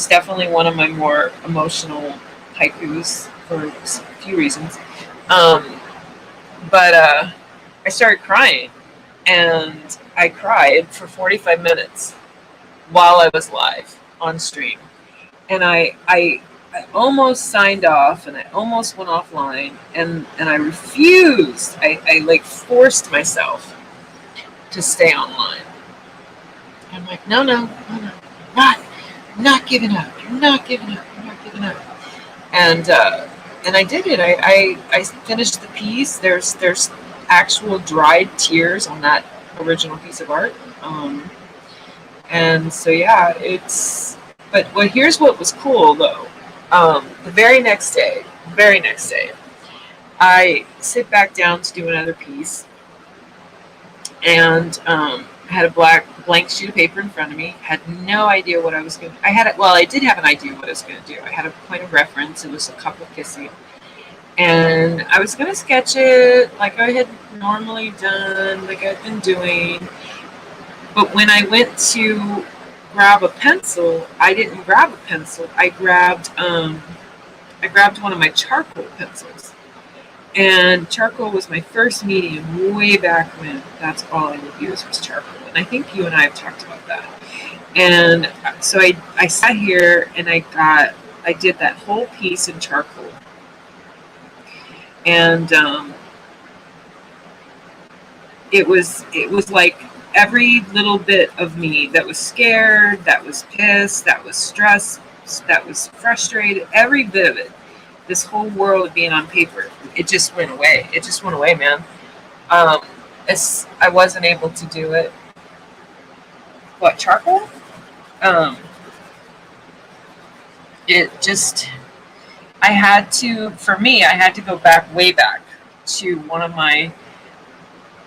A: definitely one of my more emotional haikus for a few reasons. But I started crying, and I cried for 45 minutes while I was live on stream. And I almost signed off, and I almost went offline, and I refused. I like forced myself to stay online. I'm like, no, not giving up. You're not giving up. You're not giving up. And I did it. I finished the piece. There's actual dried tears on that original piece of art. And so yeah, but here's what was cool though. The very next day, I sit back down to do another piece, and I had a blank sheet of paper in front of me. Had no idea what I was going to. I did have an idea what I was going to do. I had a point of reference. It was a couple kissing, and I was going to sketch it like I had normally done, like I'd been doing. But when I went to grab a pencil, I didn't grab a pencil. I grabbed one of my charcoal pencils. And charcoal was my first medium way back when. That's all I would use was charcoal. And I think you and I have talked about that. And so I sat here and I did that whole piece in charcoal. And it was like every little bit of me that was scared, that was pissed, that was stressed, that was frustrated, every bit of it, this whole world of being on paper, it just went away. It just went away, man. I wasn't able to do it. What, charcoal? I had to go back, way back to one of my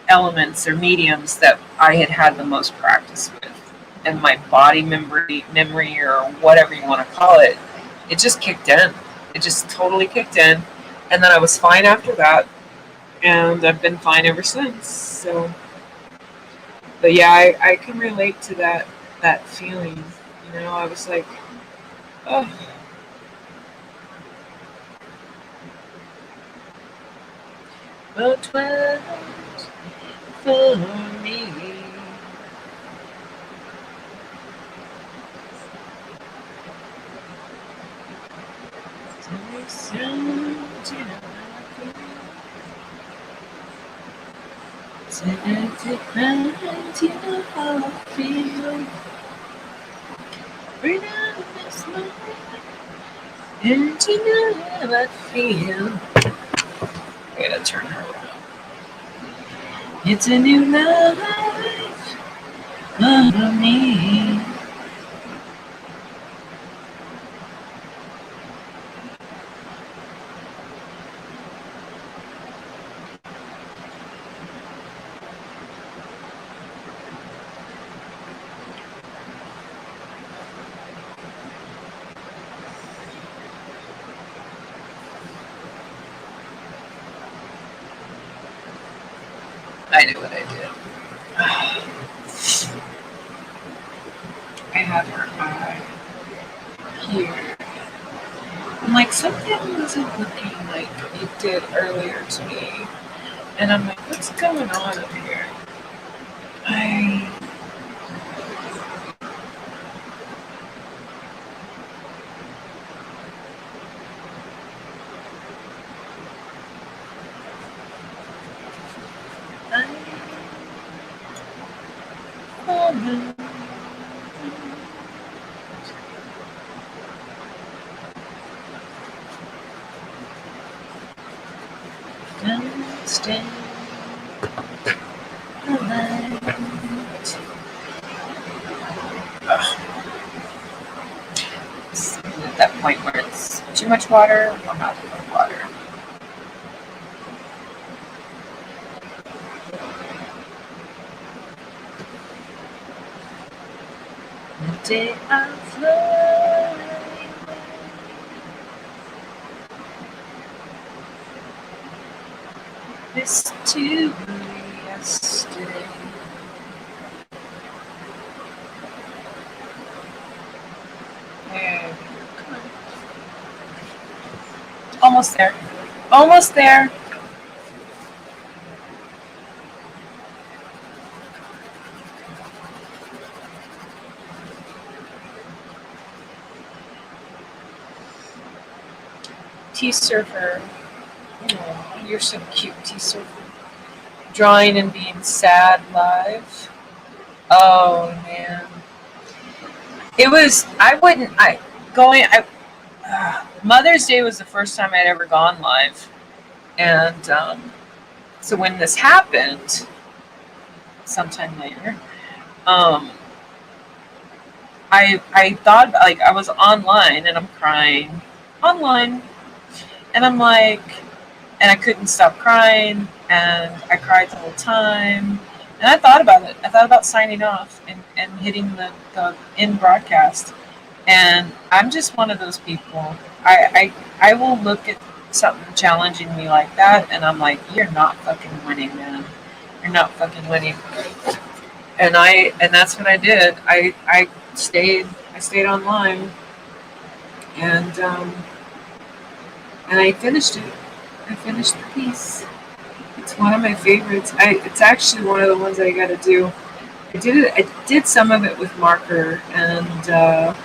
A: elements or mediums that I had the most practice with, and my body memory or whatever you want to call it, it just kicked in. It just totally kicked in, and then I was fine after that, and I've been fine ever since. So, but yeah, I can relate to that feeling. You know, I was like, oh. But was for me. And you know how I feel. I gotta turn her around. It's a new life for me. I knew what I did. I have her eye here. I'm like, something wasn't looking like it did earlier to me. And I'm like, what's going on up here? Stay alive. At that point where it's too much water or not enough water. The day I fly this too yesterday. There. Come on. Almost there. Almost there. Tea surfer. Oh, you're so cute, tea surfer. Drawing and being sad live. Oh man. It was, Mother's Day was the first time I'd ever gone live. And so when this happened, sometime later, I thought, like, I was online and I'm crying. Online. And I'm like, and I couldn't stop crying, and I cried the whole time. And I thought about it. I thought about signing off and hitting the end broadcast. And I'm just one of those people. I will look at something challenging me like that, and I'm like, you're not fucking winning, man. You're not fucking winning. And that's what I did. I stayed online, and I finished it. I finished the piece. It's one of my favorites. It's actually one of the ones I got to do. I did some of it with marker, and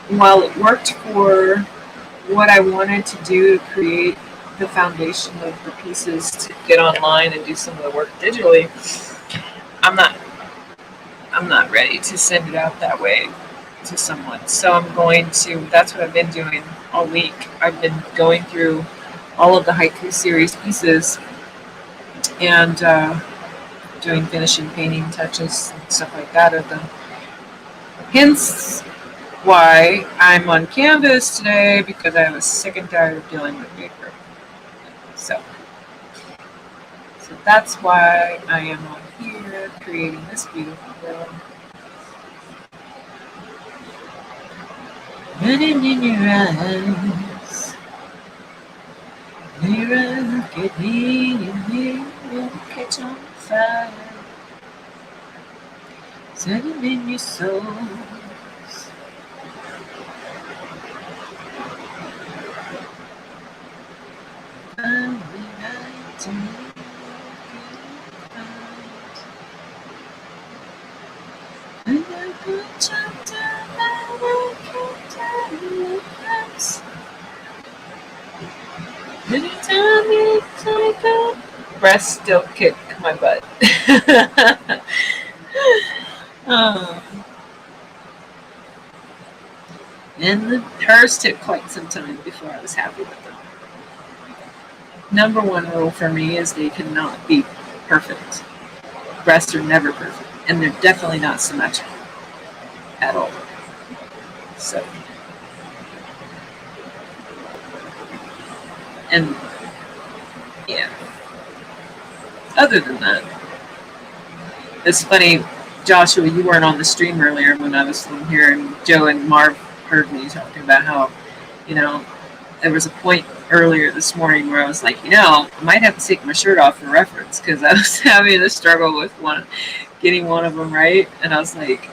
A: while it worked for what I wanted to do to create the foundation of the pieces to get online and do some of the work digitally, I'm not ready to send it out that way to someone. So I'm going to. That's what I've been doing all week. I've been going through all of the haiku series pieces and doing finishing painting touches and stuff like that of them. Hence why I'm on canvas today, because I was sick and tired of dealing with paper. So that's why I am on here creating this beautiful world. Running in your eyes. Mirror, look at me, and you will catch on fire. Setting in your souls. Only right to make it right. And I put you down, and I can't tell you lies. Anytime you take a breath, still kick my butt. And hers took quite some time before I was happy with them. Number one rule for me is they cannot be perfect. Breasts are never perfect, and they're definitely not symmetrical at all. So, and yeah. Other than that, it's funny, Joshua, you weren't on the stream earlier when I was in here, and Joe and Marv heard me talking about how, there was a point earlier this morning where I was like, I might have to take my shirt off for reference, because I was having a struggle with getting one of them right, and I was like,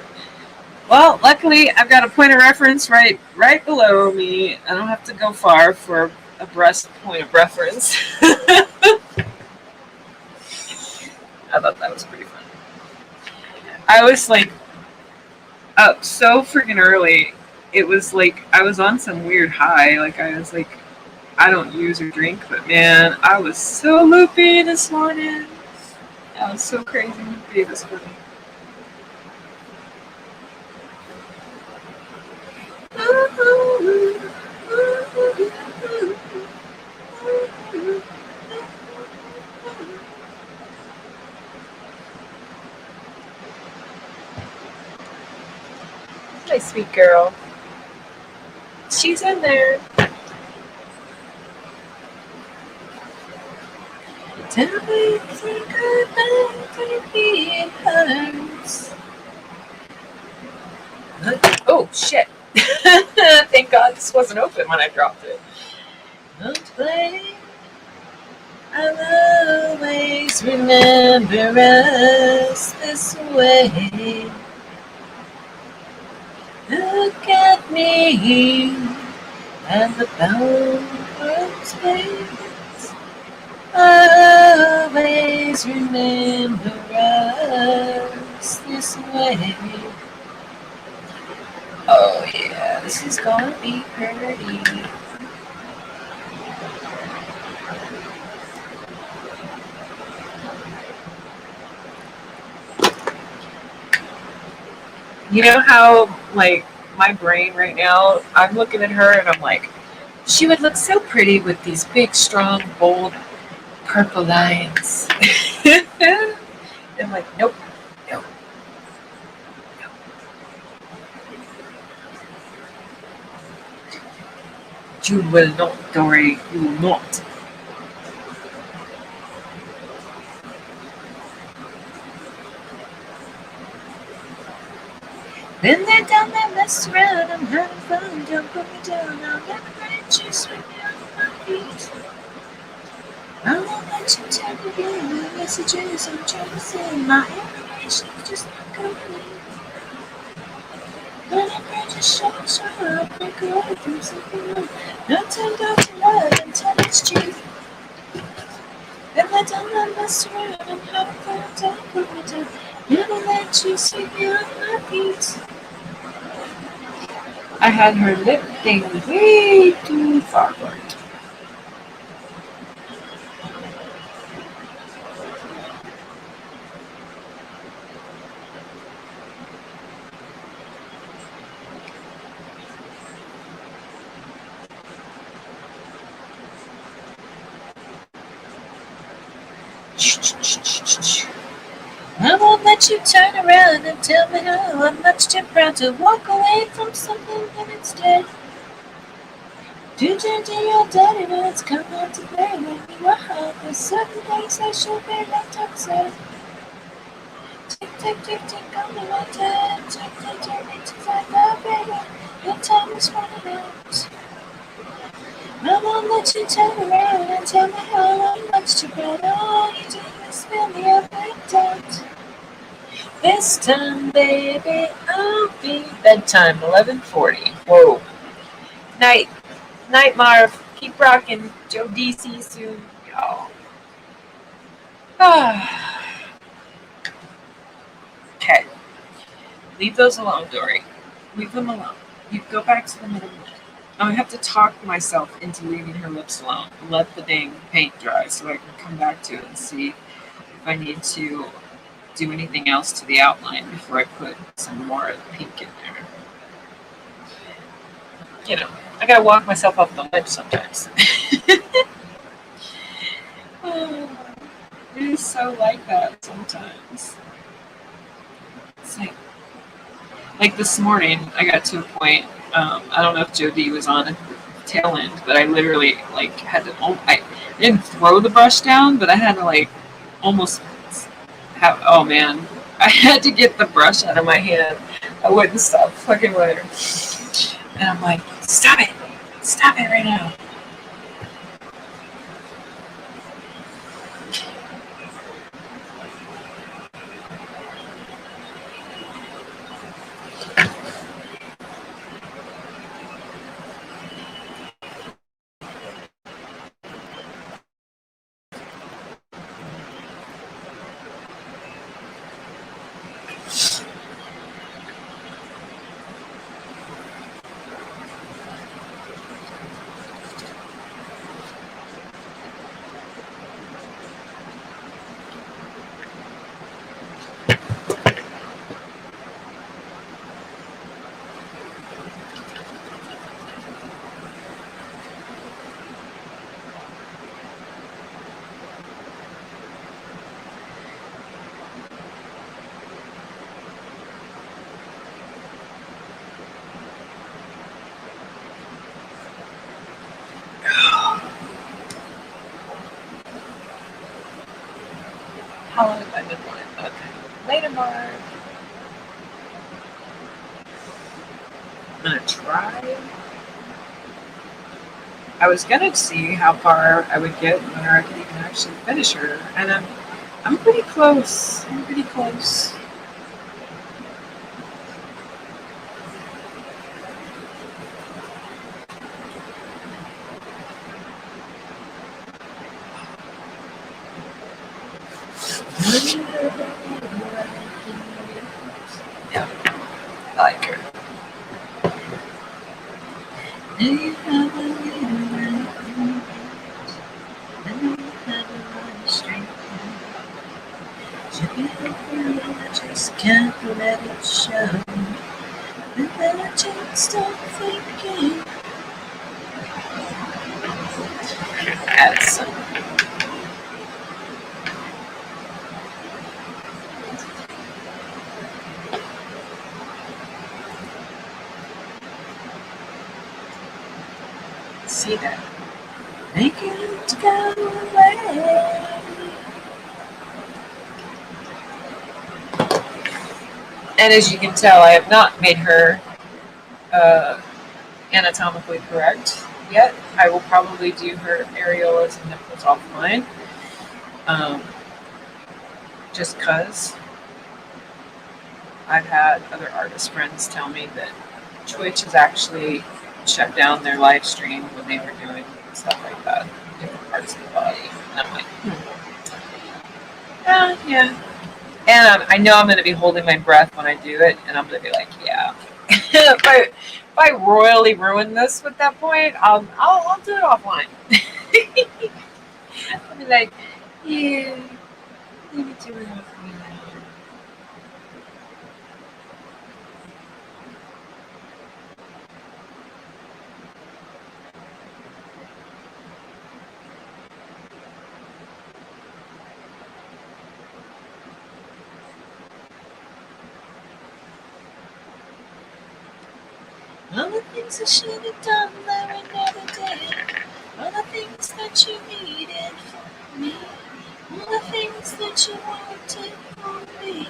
A: well, luckily I've got a point of reference right below me. I don't have to go far for a breast point of reference. I thought that was pretty fun. I was like up so freaking early. It was like I was on some weird high. Like I was like, I don't use or drink, but man, I was so loopy this morning. I was so crazy loopy this morning. sweet girl. She's in there. Tell me goodbye, baby, it hurts. Oh, shit. Thank God this wasn't open when I dropped it. Don't play. I'll always remember us this way. Look at me and the bones fades. I'll always remember us this way. Oh yeah, this is gonna be pretty. You know how, like, my brain right now, I'm looking at her and I'm like, she would look so pretty with these big, strong, bold, purple lines. I'm like, nope, nope, nope. You will not, Dory, you will not. Then they're down there, mess around, I'm having fun, don't put me down, I'll never let you sweep me off my feet. I won't let you tell me again the messages I'm trying to send, my imagination's just not complete. When I break your shoulder, I'll break away from something new. No time go to love until it's cheap. If I don't mess around, I'm having fun, don't put me down, never let you sweep me off my feet. I had her lip thing way too forward. I won't let you turn around and tell me how I'm much too proud to walk away from something when it's dead. Do your dirty words come out to play when you are home? There's certain things that should be left unsaid. Tick, tick, tick, tick on the water. Tick, tick, tick, tick to find out, baby. Your time is running out. I won't let you turn around and tell me how I'm much too proud. All you do is fill me up with doubt. This time, baby, I'll be bedtime, 11:40. Whoa. Night. Night, Marv. Keep rocking. Joe DC soon, y'all. Okay. Leave those alone, Dory. Leave them alone. You go back to the middle of the night. I have to talk myself into leaving her lips alone. Let the dang paint dry so I can come back to it and see if I need to do anything else to the outline before I put some more pink in there. You know, I gotta walk myself off the ledge sometimes. Oh, it is so like that sometimes. It's like this morning, I got to a point. I don't know if Joe D was on at the tail end, but I literally had to. I didn't throw the brush down, but I had to almost have. Oh man, I had to get the brush out of my hand. I wouldn't stop fucking with her, and I'm like, stop it right now. How long have I been on? Okay. Later, Mark. I'm gonna try. I was gonna see how far I would get when I could even actually finish her, and I'm pretty close. I'm pretty close. Yeah, I like her. Just can't let it show. And then I just stop thinking. Add some. See that? Make it go away. And as you can tell, I have not made her anatomically correct yet. I will probably do her areolas and nipples offline. Just because I've had other artist friends tell me that Twitch has actually shut down their live stream when they were doing stuff like that, different parts of the body. And I'm like, yeah. And I know I'm going to be holding my breath when I do it, and I'm going to be like, yeah. if I royally ruin this at that point, I'll do it offline. I'll be like, yeah, let me do it offline. All the things I should have done that I never did. All the things that you needed from me. All the things that you wanted from me.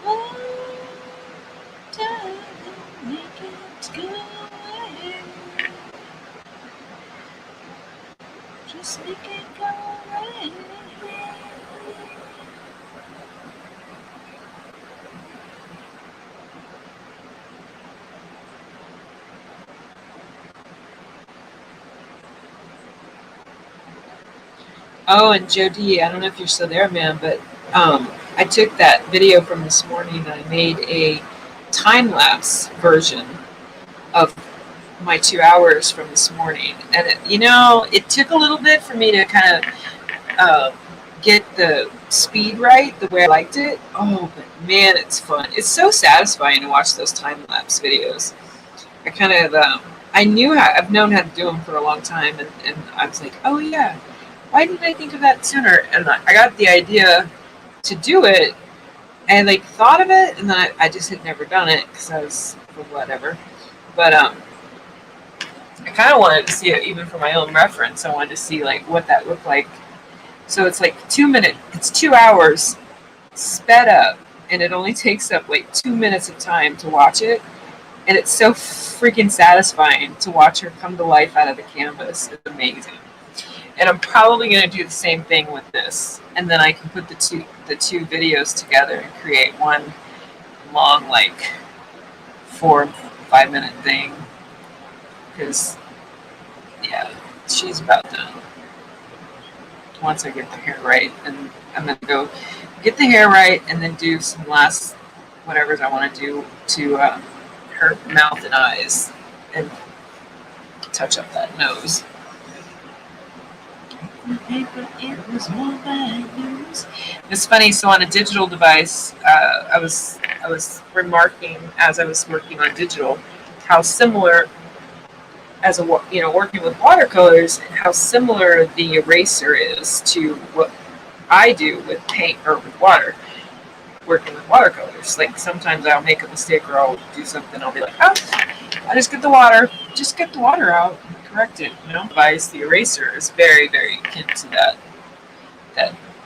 A: Oh, darling, make it go away. Just make it go away. Oh, and Jody, I don't know if you're still there, man, but I took that video from this morning and I made a time lapse version of my 2 hours from this morning. And it took a little bit for me to kind of get the speed right the way I liked it. Oh, but man, it's fun. It's so satisfying to watch those time lapse videos. I kind of I've known how to do them for a long time, and I was like, oh yeah, why didn't I think of that sooner? And I got the idea to do it, and like thought of it, and then I just had never done it because I was whatever. But I kind of wanted to see it even for my own reference. I wanted to see like what that looked like. So it's like 2 minutes. It's 2 hours sped up, and it only takes up like 2 minutes of time to watch it. And it's so freaking satisfying to watch her come to life out of the canvas. It's amazing. And I'm probably going to do the same thing with this. And then I can put the two videos together and create one long, like 4 or 5 minute thing. Because, yeah, she's about done. Once I get the hair right. And I'm going to go get the hair right and then do some last whatevers I want to do to her mouth and eyes and touch up that nose. It was more bad news. It's funny. So on a digital device, I was remarking as I was working on digital how similar as working with watercolors, how similar the eraser is to what I do with paint or with water. Working with watercolors, like sometimes I'll make a mistake or I'll do something. I'll be like, oh, I just get the water. Just get the water out and correct it. You know, device, the eraser is very, very akin to that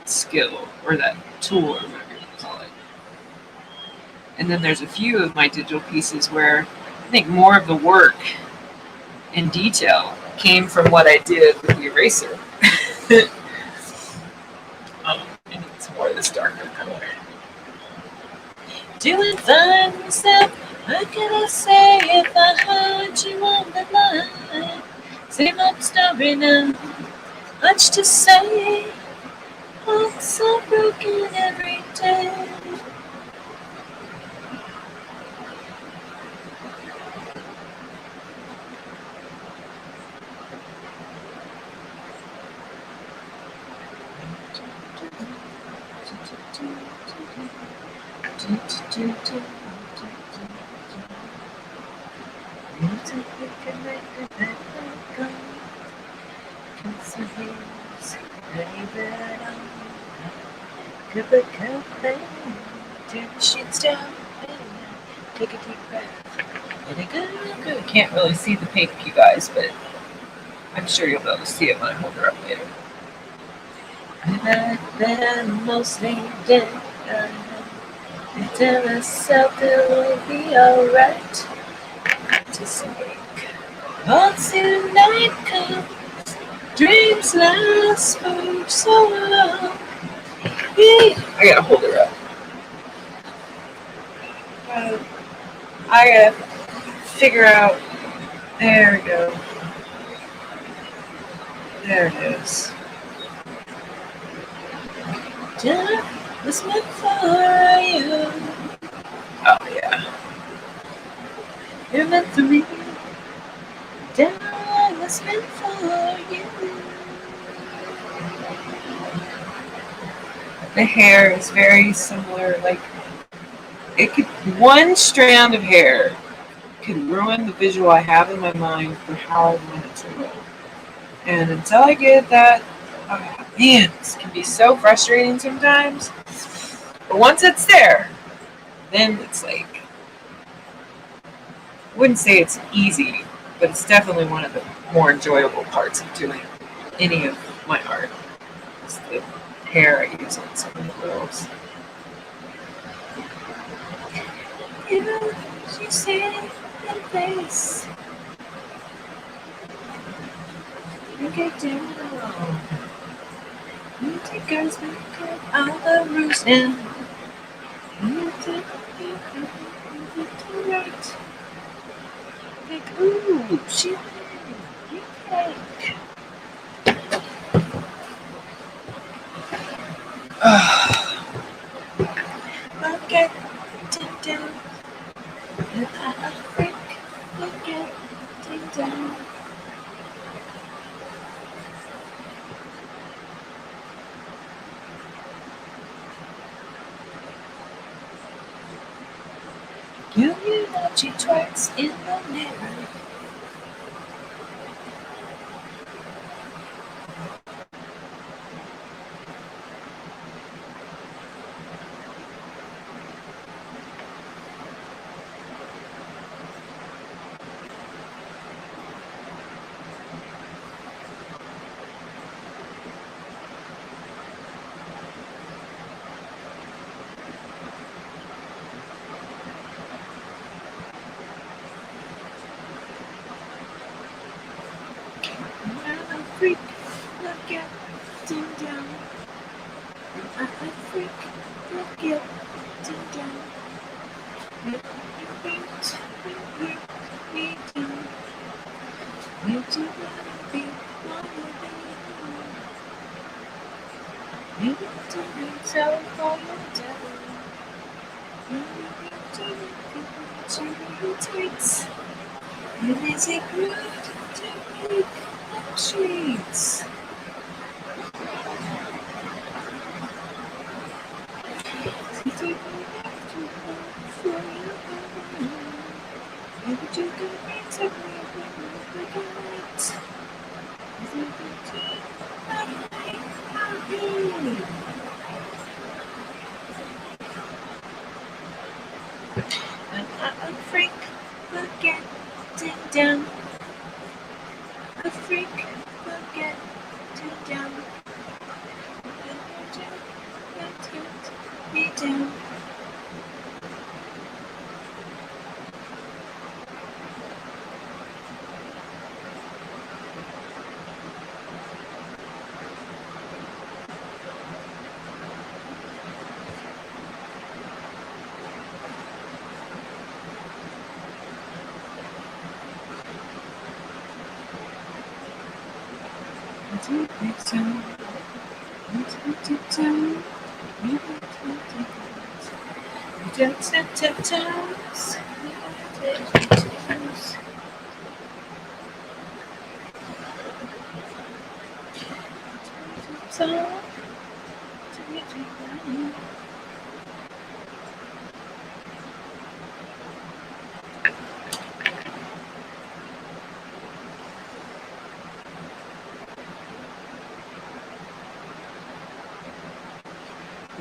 A: skill or that tool or whatever you call it. And then there's a few of my digital pieces where I think more of the work in detail came from what I did with the eraser. And it's more of this darker color. Doing fine myself. What can I say if I heard you on the line? Same old story now. Much to say. Hearts so broken every day. Turn the sheets down. Take a deep breath. I can't really see the pink, you guys, but I'm sure you'll be able to see it when I hold her up later. I'm mostly dead. I tell myself it will be alright. Just like once in the night comes, dreams last for so long. I gotta hold her up. I gotta figure out. There we go. There it is. Just was meant for you. Oh yeah. You're meant for me. Down was meant for you. The hair is very similar. Like one strand of hair could ruin the visual I have in my mind for how I want it to look. And until I get that, man, this can be so frustrating sometimes. But once it's there, then it's like, I wouldn't say it's easy, but it's definitely one of the more enjoyable parts of doing any of my art. It's the hair I use on some of the girls. You say in place. You get down. You take girls back out the roost now. You take it right. Like, ooh, she you like. Okay, take down. If I freak, okay, take down. You know she twerks in the mirror. Freak, look at, ding down. I freak, look at, ding down. You beat me down. You do not be one of me. You do me so for your devil. You do me tweets. You is it good to make treats. And I'm a freak again. Sit down, a freak will get too down. Let's get me down.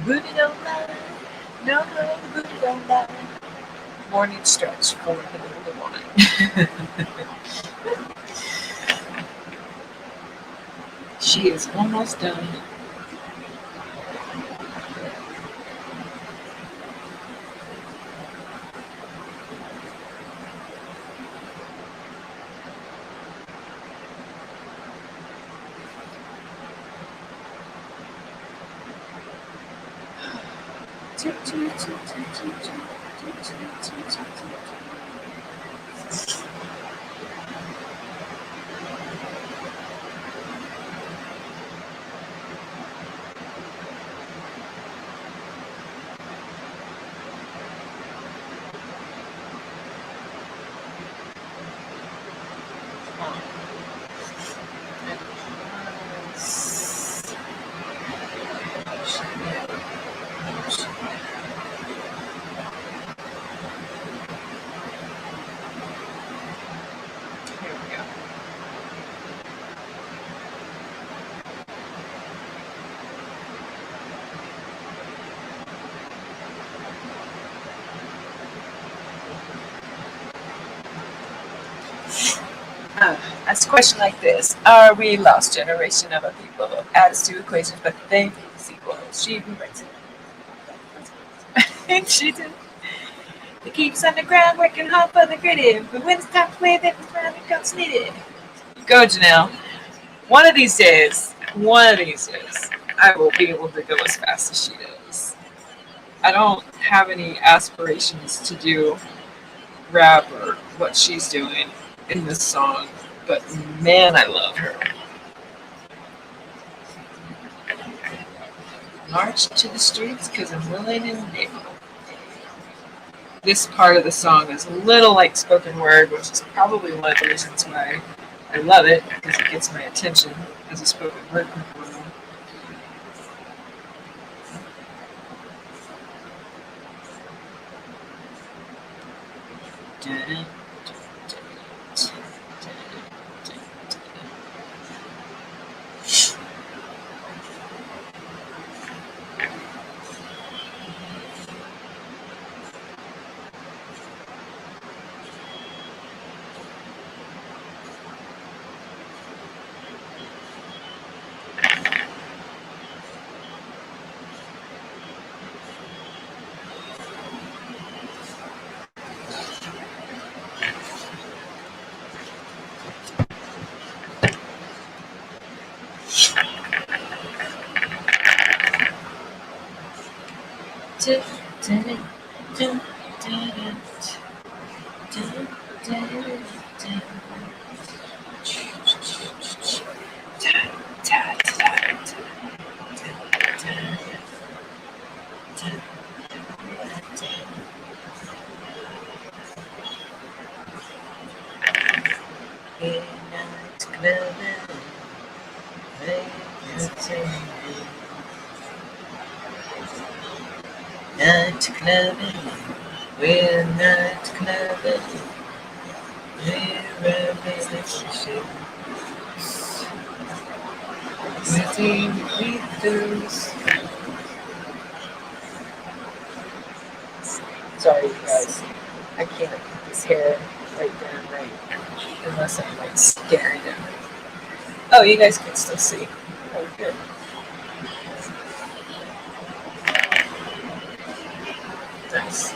A: Booty don't lie. No, the booty don't lie. Morning stretch for the little woman. She is almost done. Ask a question like this. Are we lost generation of a people? Adds to equations, but they make sequels. She rewrites it. She did. It keeps underground, working hard for the gritty. But when it's time to play, then it's round and comes needed. Go, Janelle. One of these days, I will be able to go as fast as she does. I don't have any aspirations to do rap or what she's doing in this song, but man, I love her. March to the streets because I'm willing and able. This part of the song is a little like spoken word, which is probably one of the reasons why I love it, because it gets my attention as a spoken word performer. Night clubbing, we're night clubbing, we're a relationship. Within those. Sorry, you guys. I can't keep this hair right there and right. Unless I'm like staring at it. Oh, you guys can still see. Oh, good. Nice.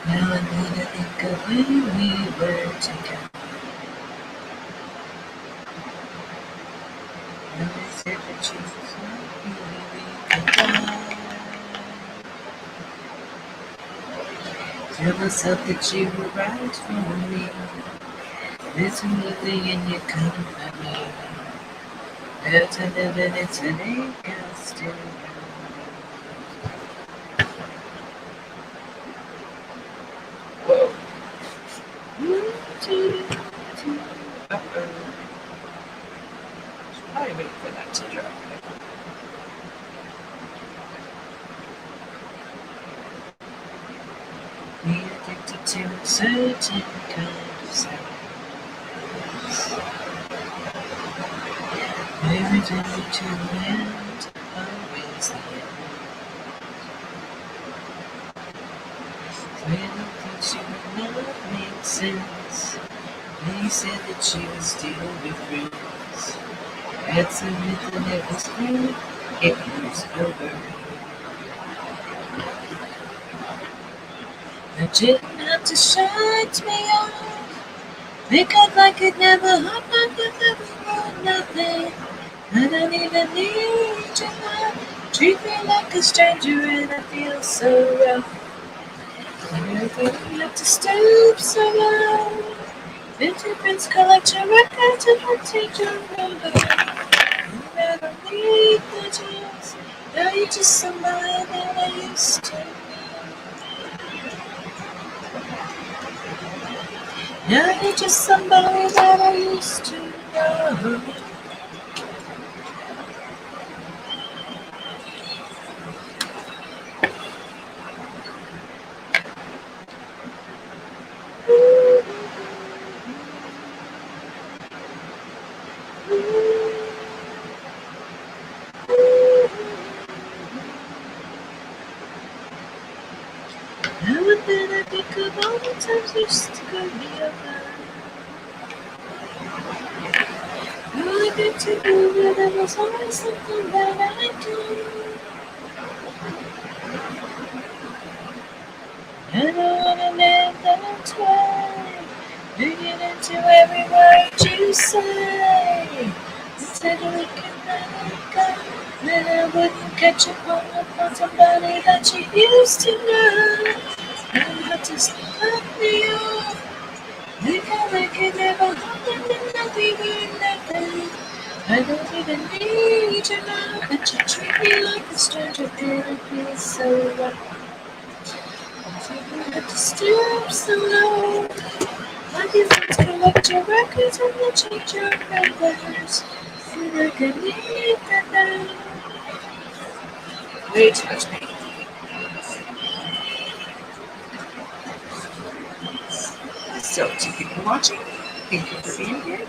A: Now I need to think of when we were together. When I said that you was not really goodbye. Tell myself that you were right for me. There's nothing in your company. There's a living, it's an ache I still Whoa. Probably wait for that to drop. Be addicted to a certain kind of sound. Every time you turn around, always the end. When I thought you would not make sense, they said that you would still be friends. That's a myth and it was true, it was over. I didn't have to shut me off, because I could never hurt my never wrote nothing. I don't even need your love. Treat me like a stranger and I feel so rough. I never have to stoop so low. Fingerprints collect your records and I'll take your number. You never need the juice. Now you're just somebody that I used to know. Now you're just somebody that I used to know. Then I think of all the times you used to call me over. All I got to do, but there was always something that I do. I don't wanna live that way. Digging into every word you say. Instead of looking at it go, then I wouldn't catch up on somebody that you used to know. I have to stop you. Think I can never hold and nothing in nothing. I don't even need to know that you treat me like a stranger and it feels so right. You have to stoop so low. My defense collect your records and then change your numbers. And I can leave that down. Way too much pain. So, to people watching, thank you for being here.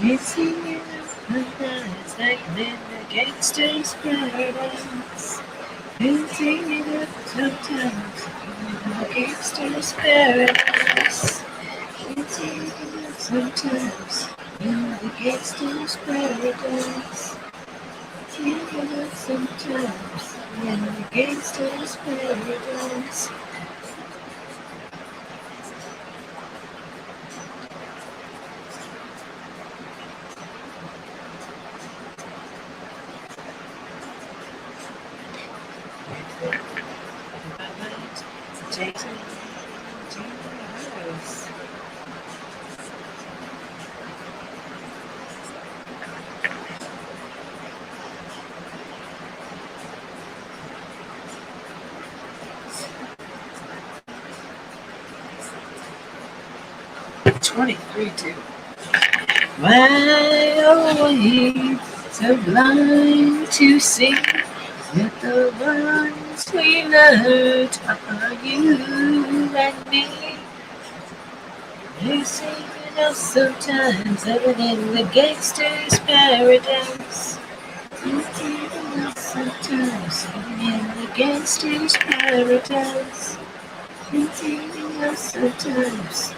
A: You see me it's like I'm in the gangster's paradise. You see me sometimes in the gangster's paradise. You see me sometimes in the gangster's paradise. See me sometimes in the gangster's paradise. Jason, Jesus. 23 too. Why are we so blind to see that the ones we loved are you and me? You see sometimes living in the gangster's paradise. You see sometimes living in the gangster's paradise. You see sometimes.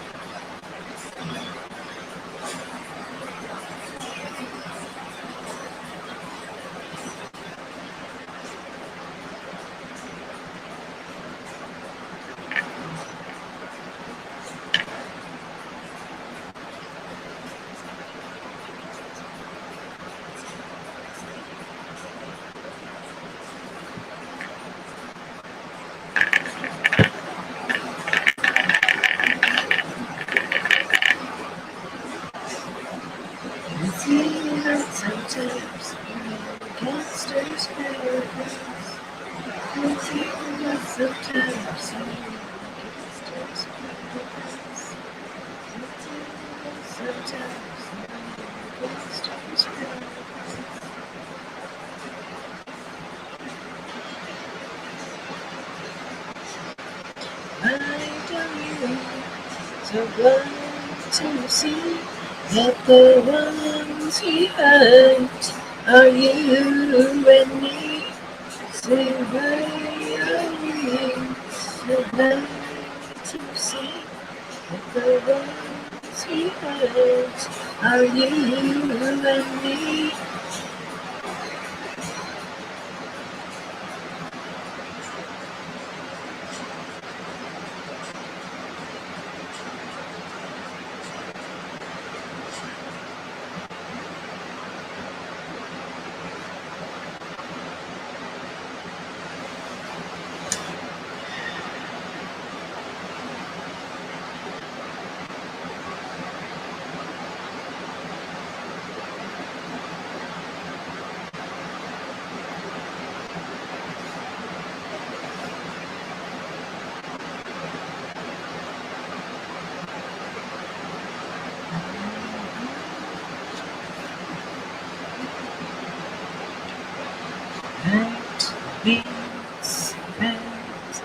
A: Sometimes gangsters paradise. Sometimes gangsters paradise. Sometimes gangsters paradise. Why don't you so blind to see that the ones we hurt are you and me? Say why are we so blind to see that the ones he hurts are you and me. Night beats, friends,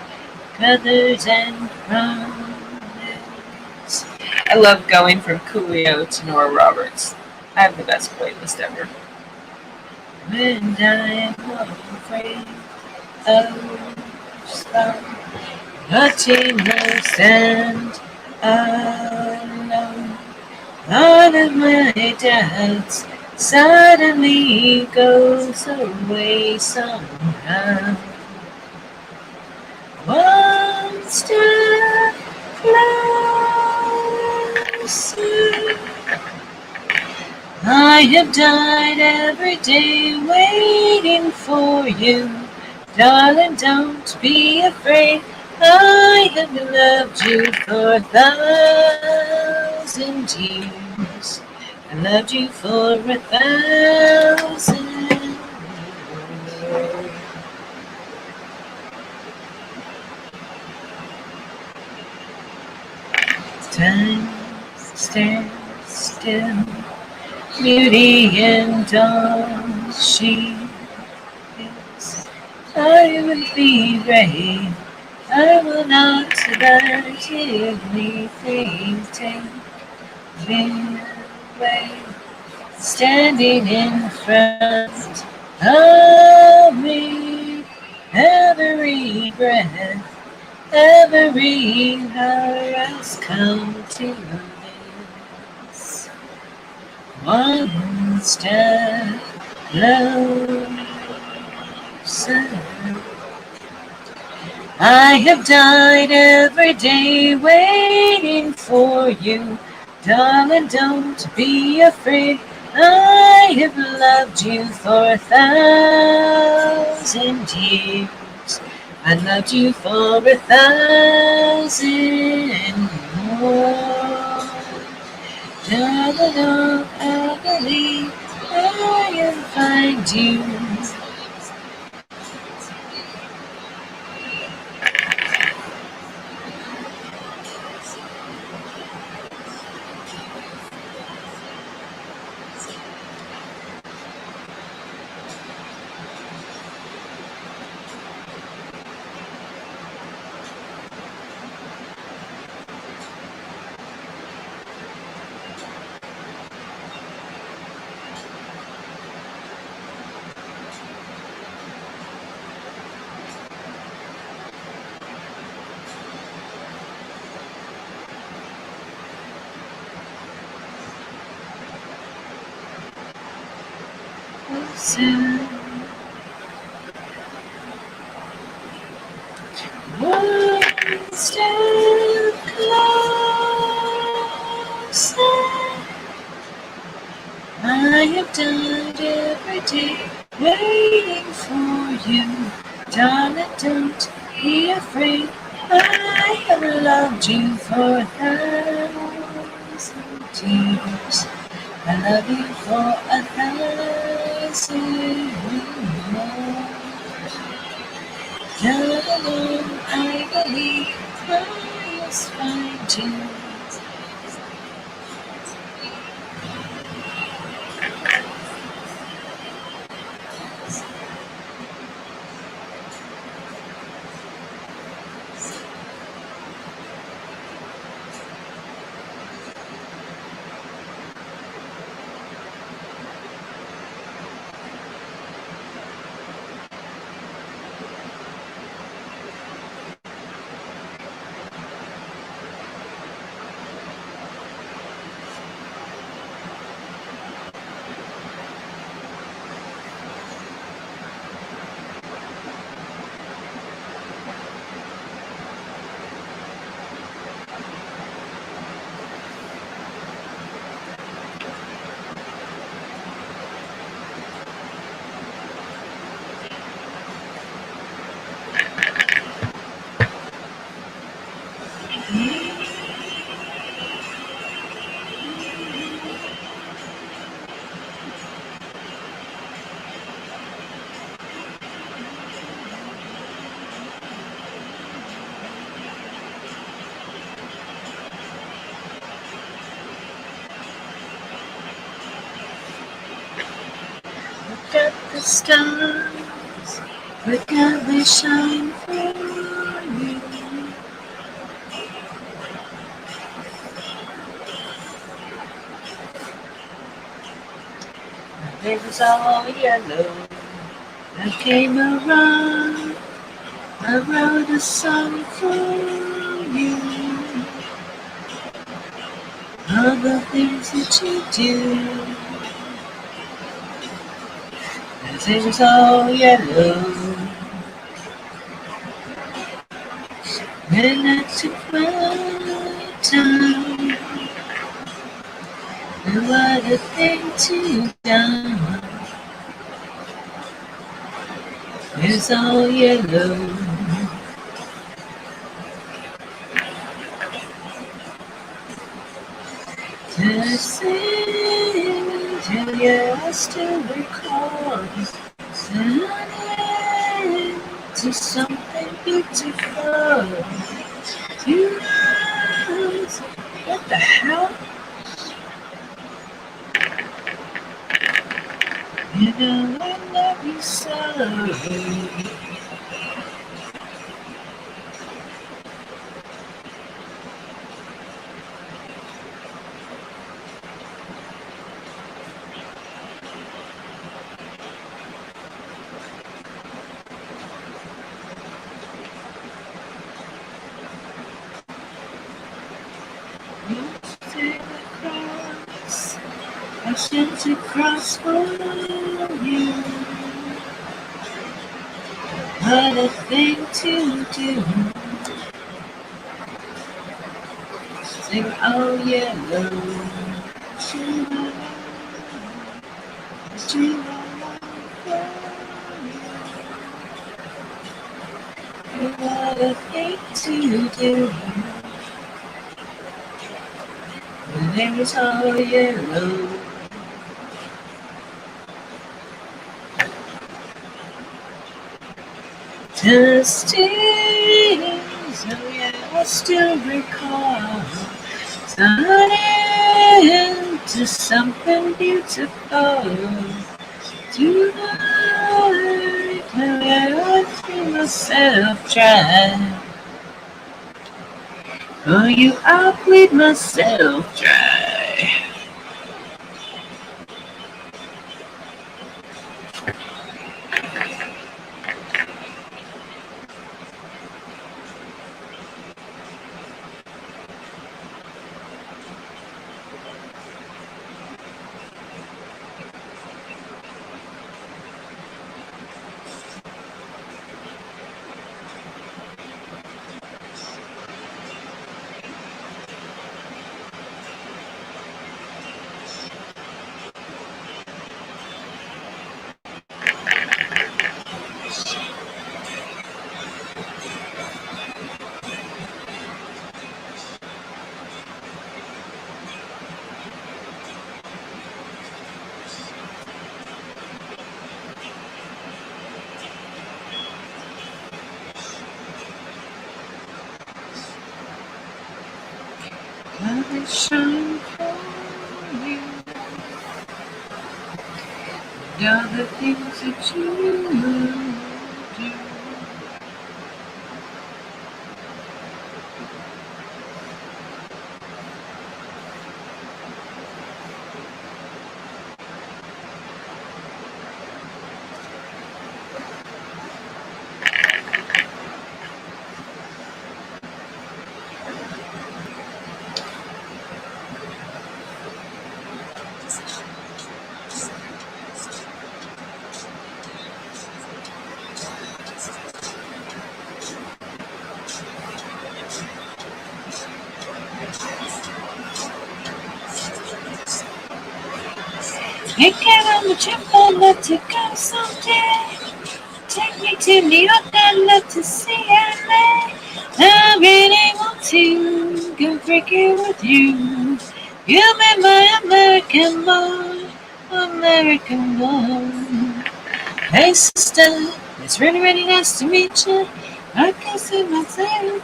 A: feathers and promise. I love going from Coolio to Nora Roberts. I have the best playlist ever. When I am afraid of stop, watching her stand alone. All of my doubts suddenly goes away somehow. One step closer. I have died every day waiting for you. Darling, don't be afraid. I have loved you for 1,000 years. I loved you for 1,000 years. Time stands still, beauty and all she is. I will be brave. I will not let anything take me away. Standing in front of me, every breath, every hour has come to this. One step closer. I have died every day waiting for you. Darling, don't be afraid. I have loved you for 1,000 years. I loved you for 1,000 more. Darling, I believe I will find you. Soon. One step closer. I have died every day waiting for you. Darling, don't be afraid. I have loved you for 1,000 years. I love you for 1,000 more. Darling, I believe I will find you. stars, look how they shine for you. It was all yellow. I came around, I wrote a song for you. All the things that you do. As it was all yellow. When I took my time, and what a thing to done. It's all yellow. To sing till you I still recall. Turning to something beautiful. You know, what the hell? You know I love you so. You take across, I sent across for you. What a thing to do. Sing oh yellow. What a thing to do. When it's all yellow. Just tears, oh yeah, I still recall. Turning into something beautiful. Tonight, oh yeah, I feel myself try. Oh, you, I'll bleed myself dry. Love is shine for you. And all the things that you do. Take care on the trip, I'd love to go someday. Take me to New York, I'd love to see LA. I really want to go freaking with you. You'll be my American boy, American boy. Hey sister, it's really, really nice to meet you. I can see myself,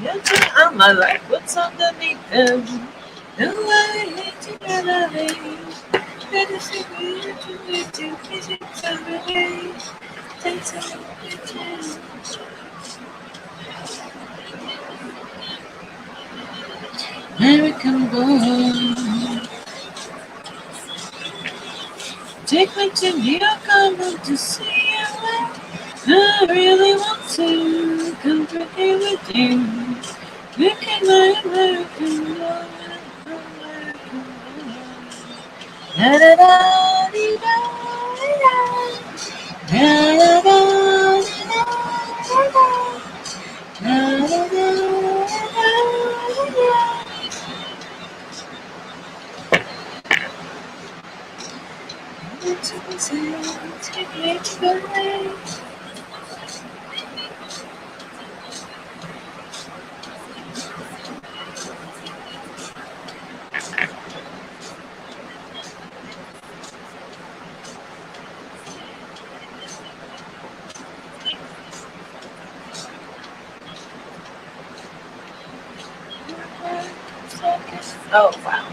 A: on my life, what's underneath them? No, I hate to get away. Let us see what to visit someday. Take some pictures. American boy. Take me to New York, I want to see you. I really want to come drinking with you. Look at my American love, American love. Da da da dee, da da da da da da da. Take me to the lake. Oh, wow.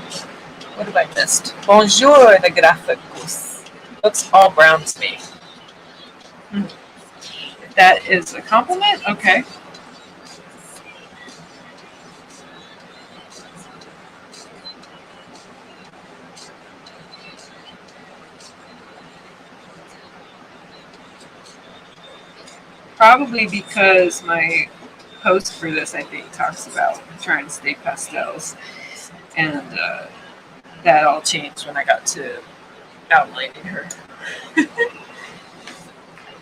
A: What have I missed? Bonjour, the graphicus. Looks all brown to me. That is a compliment? Okay. Probably because my post for this, I think, talks about trying to stay pastels. And that all changed when I got to outlining her.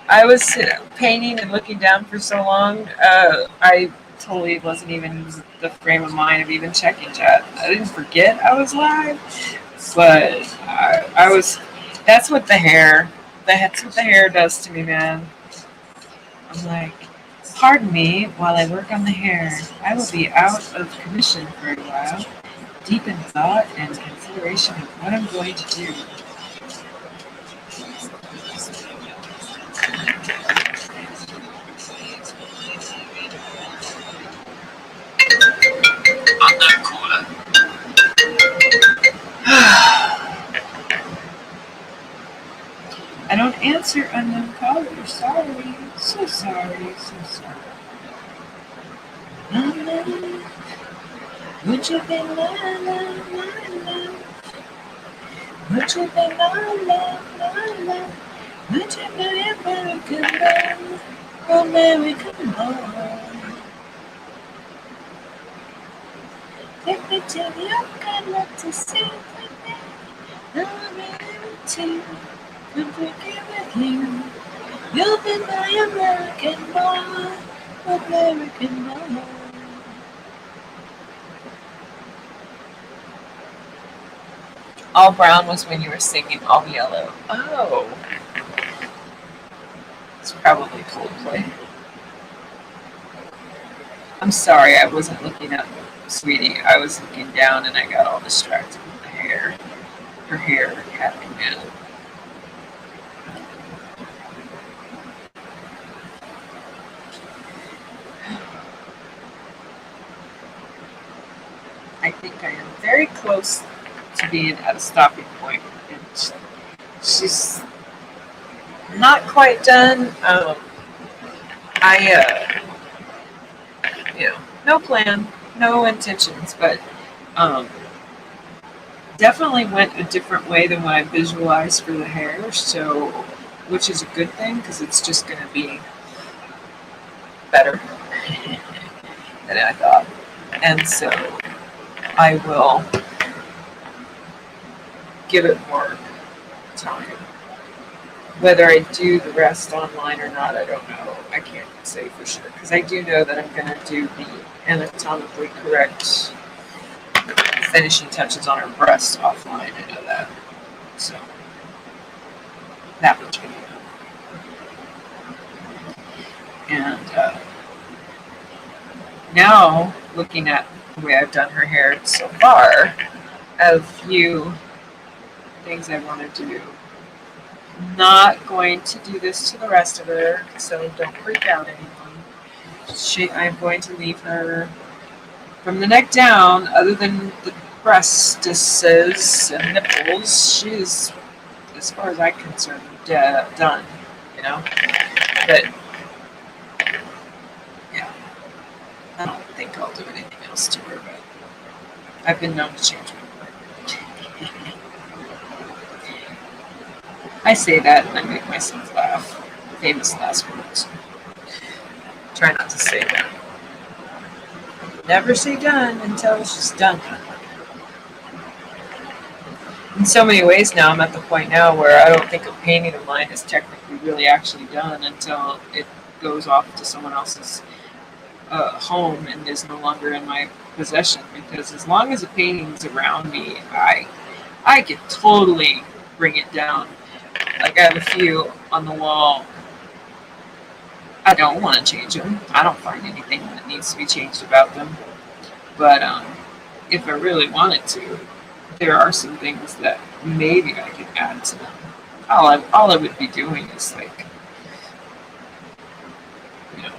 A: I was painting and looking down for so long, I totally wasn't even in the frame of mind of even checking chat. I didn't forget I was live, but I was. That's what the hair. That's what the hair does to me, man. I'm like, pardon me while I work on the hair. I will be out of commission for a while, deep in thought and consideration of what I'm going to do. I don't answer unknown callers. Sorry. So sorry. So sorry. Would you be my love, my love? Would you be my love, my love? Would you be American love, American love? Take me to New York, I'd love to see with me. I'm ready to come drinking with you. You'll be my American boy, American boy. All brown was when you were singing all yellow. Oh. It's probably Coldplay. I'm sorry, I wasn't looking up, sweetie. I was looking down and I got all distracted with the hair. Her hair had me, man. I think I am very close to being at a stopping point. And she's not quite done. No plan, no intentions, but definitely went a different way than what I visualized for the hair. So, which is a good thing because it's just going to be better than I thought. And so I will give it more time. Whether I do the rest online or not, I don't know. I can't say for sure because I do know that I'm going to do the anatomically correct finishing touches on her breast offline. I know that. So that much video. And now, looking at the way I've done her hair so far, a few things I want to do. Not going to do this to the rest of her, so don't freak out anyone. I'm going to leave her From the neck down, other than the breastises and nipples, she's, as far as I'm concerned, done. You know, but yeah, I don't think I'll do anything else to her. But I've been known to change my mind. I say that and I make myself laugh. Famous last words. Try not to say that. Never say done until she's done. In so many ways now, I'm at the point now where I don't think a painting of mine is technically really actually done until it goes off to someone else's home and is no longer in my possession. Because as long as a painting's around me, I can totally bring it down. Like I have a few on the wall. I don't want to change them. I don't find anything that needs to be changed about them. But if I really wanted to, there are some things that maybe I could add to them. All I would be doing is like, you know,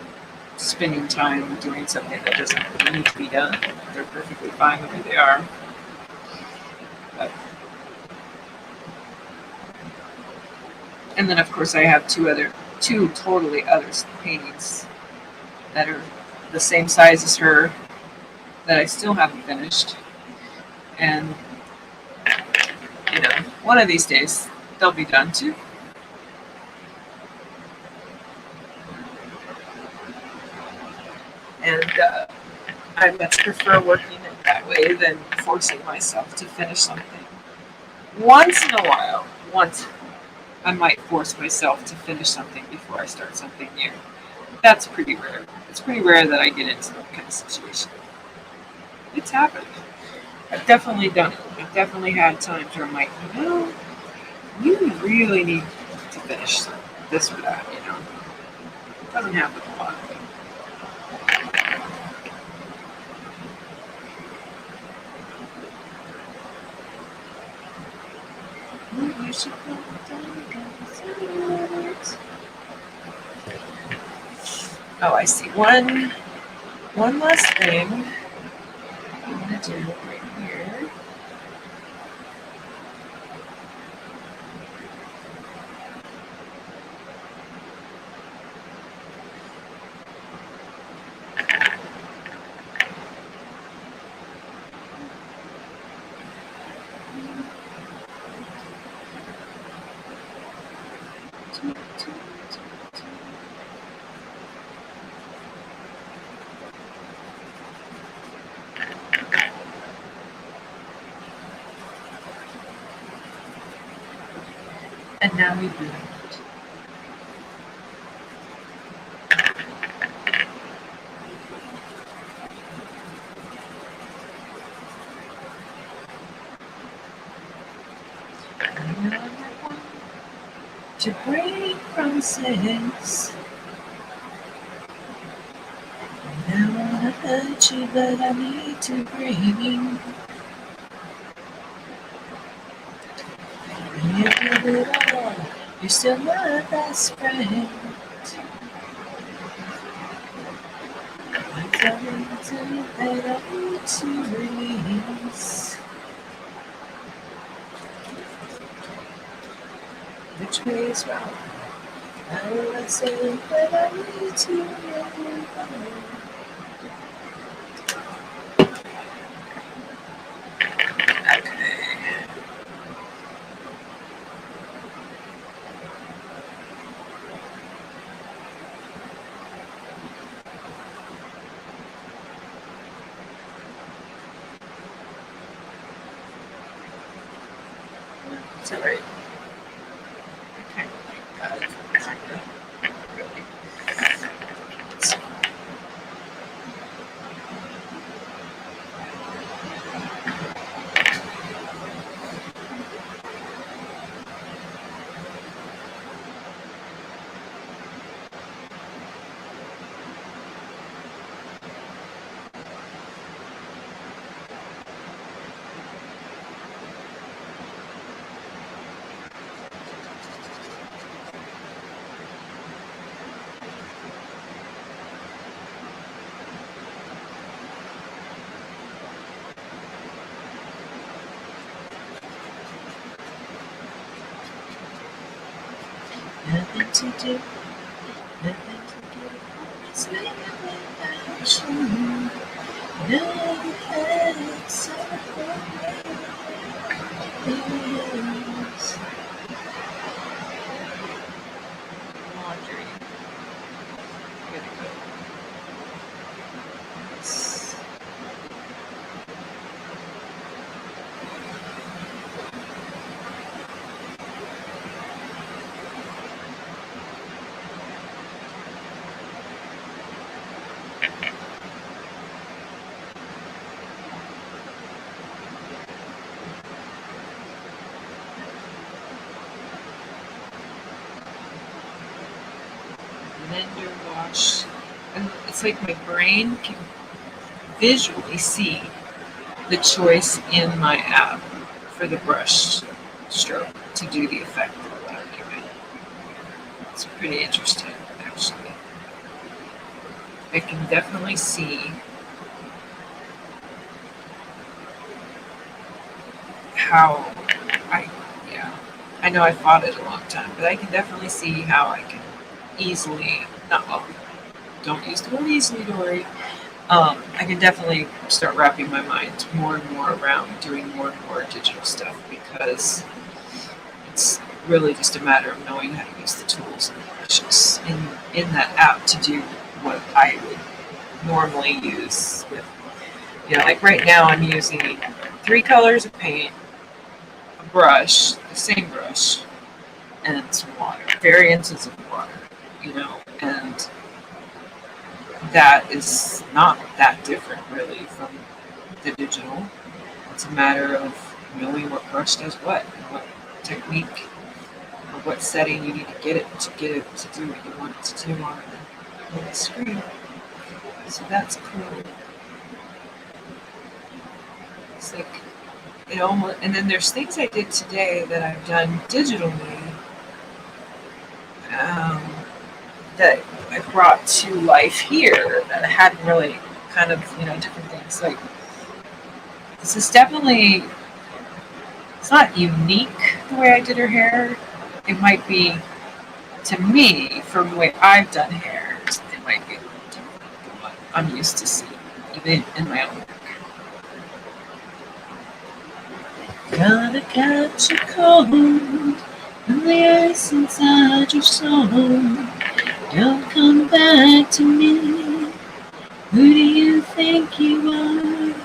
A: spending time doing something that doesn't need to be done. They're perfectly fine the way they are. But, and then of course I have two totally other paintings that are the same size as her that I still haven't finished. And you know, one of these days they'll be done too. And I much prefer working it that way than forcing myself to finish something. Once in a while, once I might force myself to finish something before I start something new. That's pretty rare. It's pretty rare that I get into that kind of situation. It's happened. I've definitely done it. I've definitely had times where I'm like, you know, you really need to finish this or that, you know. It doesn't happen a lot. Oh, I see. One last thing I'm gonna do right here. And now we do it. To break promises. I don't wanna hurt you, but I need to bring you. You give it all. You're still my best friend. I'm telling you that I need to release. Which way is wrong? I will say that I need to release. It's alright. Okay. Nothing to do, nothing to do. It's living without you. No heads years. Laundry. Gotta go. Blender wash. And it's like my brain can visually see the choice in my app for the brush stroke to do the effect of the document. It's pretty interesting, actually. I can definitely see how I know I fought it a long time, but I can definitely see how I can easily, not well, don't use the word easily, Dory. I can definitely start wrapping my mind more and more around doing more and more digital stuff because it's really just a matter of knowing how to use the tools and the brushes in that app to do what I would normally use with, like right now I'm using 3 colors of paint, a brush, the same brush, and some water, variances of water, and that is not that different really from the digital. It's a matter of knowing what brush does what and what technique or what setting you need to get it to do what you want it to do on the screen. So that's cool. It's like it almost, and then there's things I did today that I've done digitally that I brought to life here that I hadn't really kind of, different things. Like, this is definitely, it's not unique the way I did her hair. It might be, to me, from the way I've done hair, it might be a little different than what I'm used to seeing, even in my own work. Gotta catch a cold from the ice inside your soul. Don't come back to me. Who do you think you are?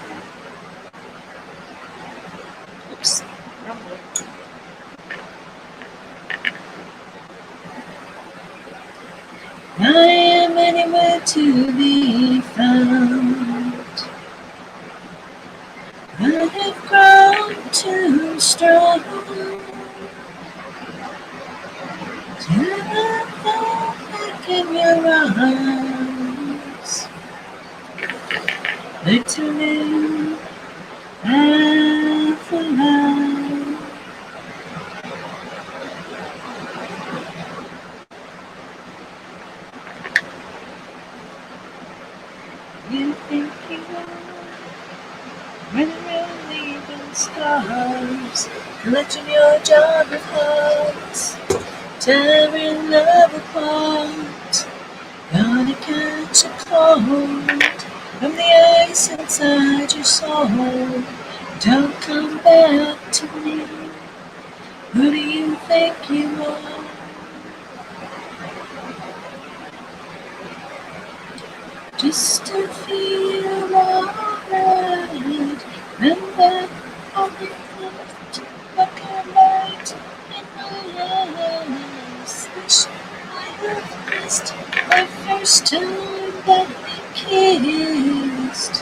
A: Oops. I am anywhere to be found. I have grown too strong to look back in your arms. Look to me, laugh aloud. You think you are running around leaving scars, collecting your job of hearts, tearing love apart. Gonna catch a cold from the ice inside your soul. Don't come back to me. Who do you think you are? Just to feel alright. Remember all the things like a light in my eyes. Wish I had missed my first time that we kissed.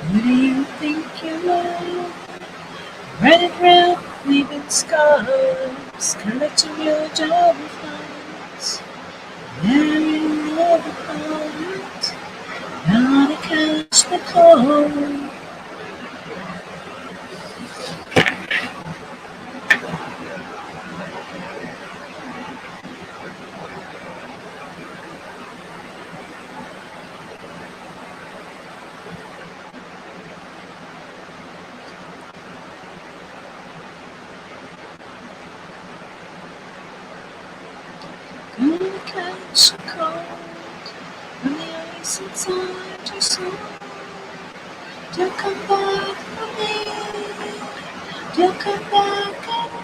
A: Who do you think you are? Running round, leaving scars, collecting your job of hearts, tearing love apart. Gonna catch the cold. catch a cold from the ice inside your soul. Don't come back for me. Don't come back at all.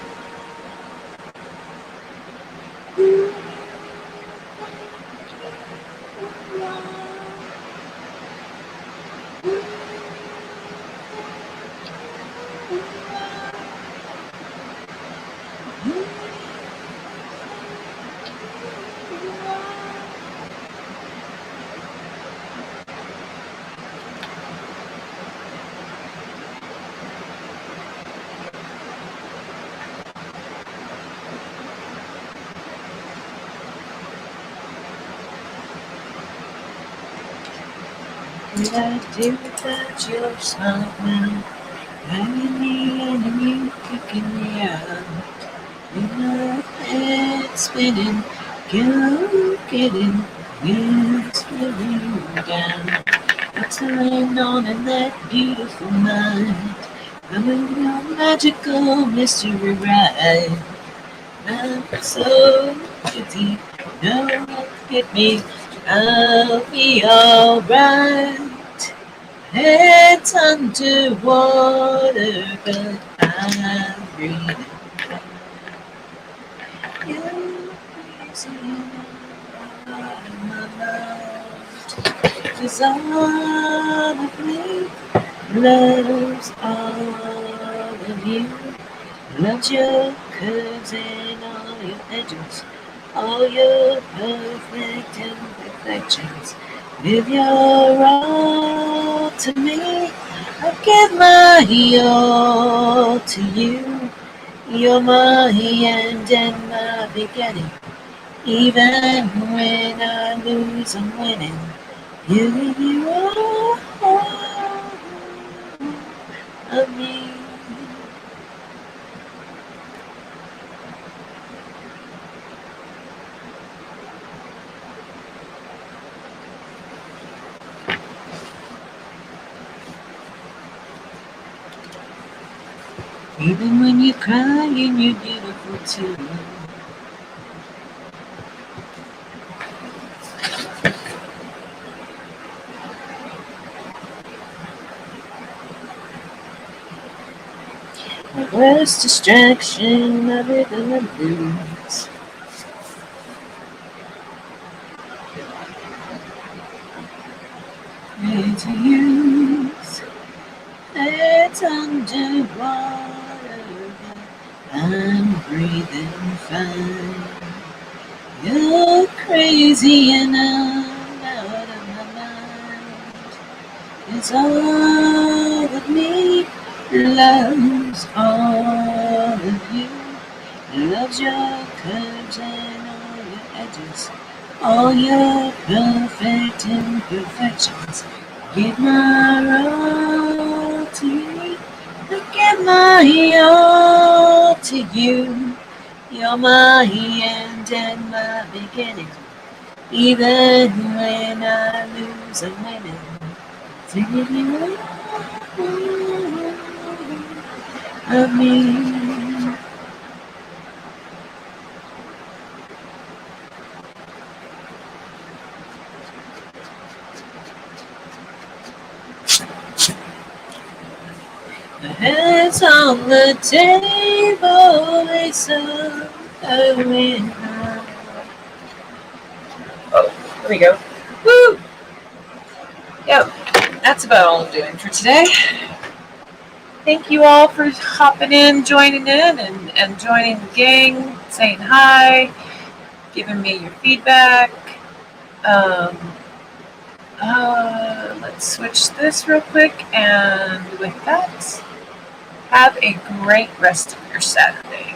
A: What I do without your smile now? Hanging me and you kicking me out. With my head spinning, go getting, wheels spinning down. What's going on in that beautiful mind? I'm in your magical mystery ride. I'm so deep, no one hit me. I'll be alright. Head's underwater, but I'm breathing. You're crazy out of my mind. 'Cause all of me loves all of you. Loves your curves and all your edges, all your perfect imperfections. If you're all to me, I give my all to you. You're my end and my beginning. Even when I lose, I'm winning. You are all of me. Even when you're crying, you're beautiful too. My worst distraction, my rhythm and blues. Made to use, it's underwater. I'm breathing fine. You're crazy and I'm out of my mind. It's all of me loves all of you. Loves your curves and all your edges, all your perfect imperfections. Give my all to you. I give my all to you. You're my end and my beginning. Even when I lose, I'm winning. To give you all of me. The hands on the table, they serve a winner. Oh, there we go. Woo! Yep, that's about all I'm doing for today. Thank you all for hopping in, joining in, and joining the gang, saying hi, giving me your feedback. Let's switch this real quick, and with that, have a great rest of your Saturday.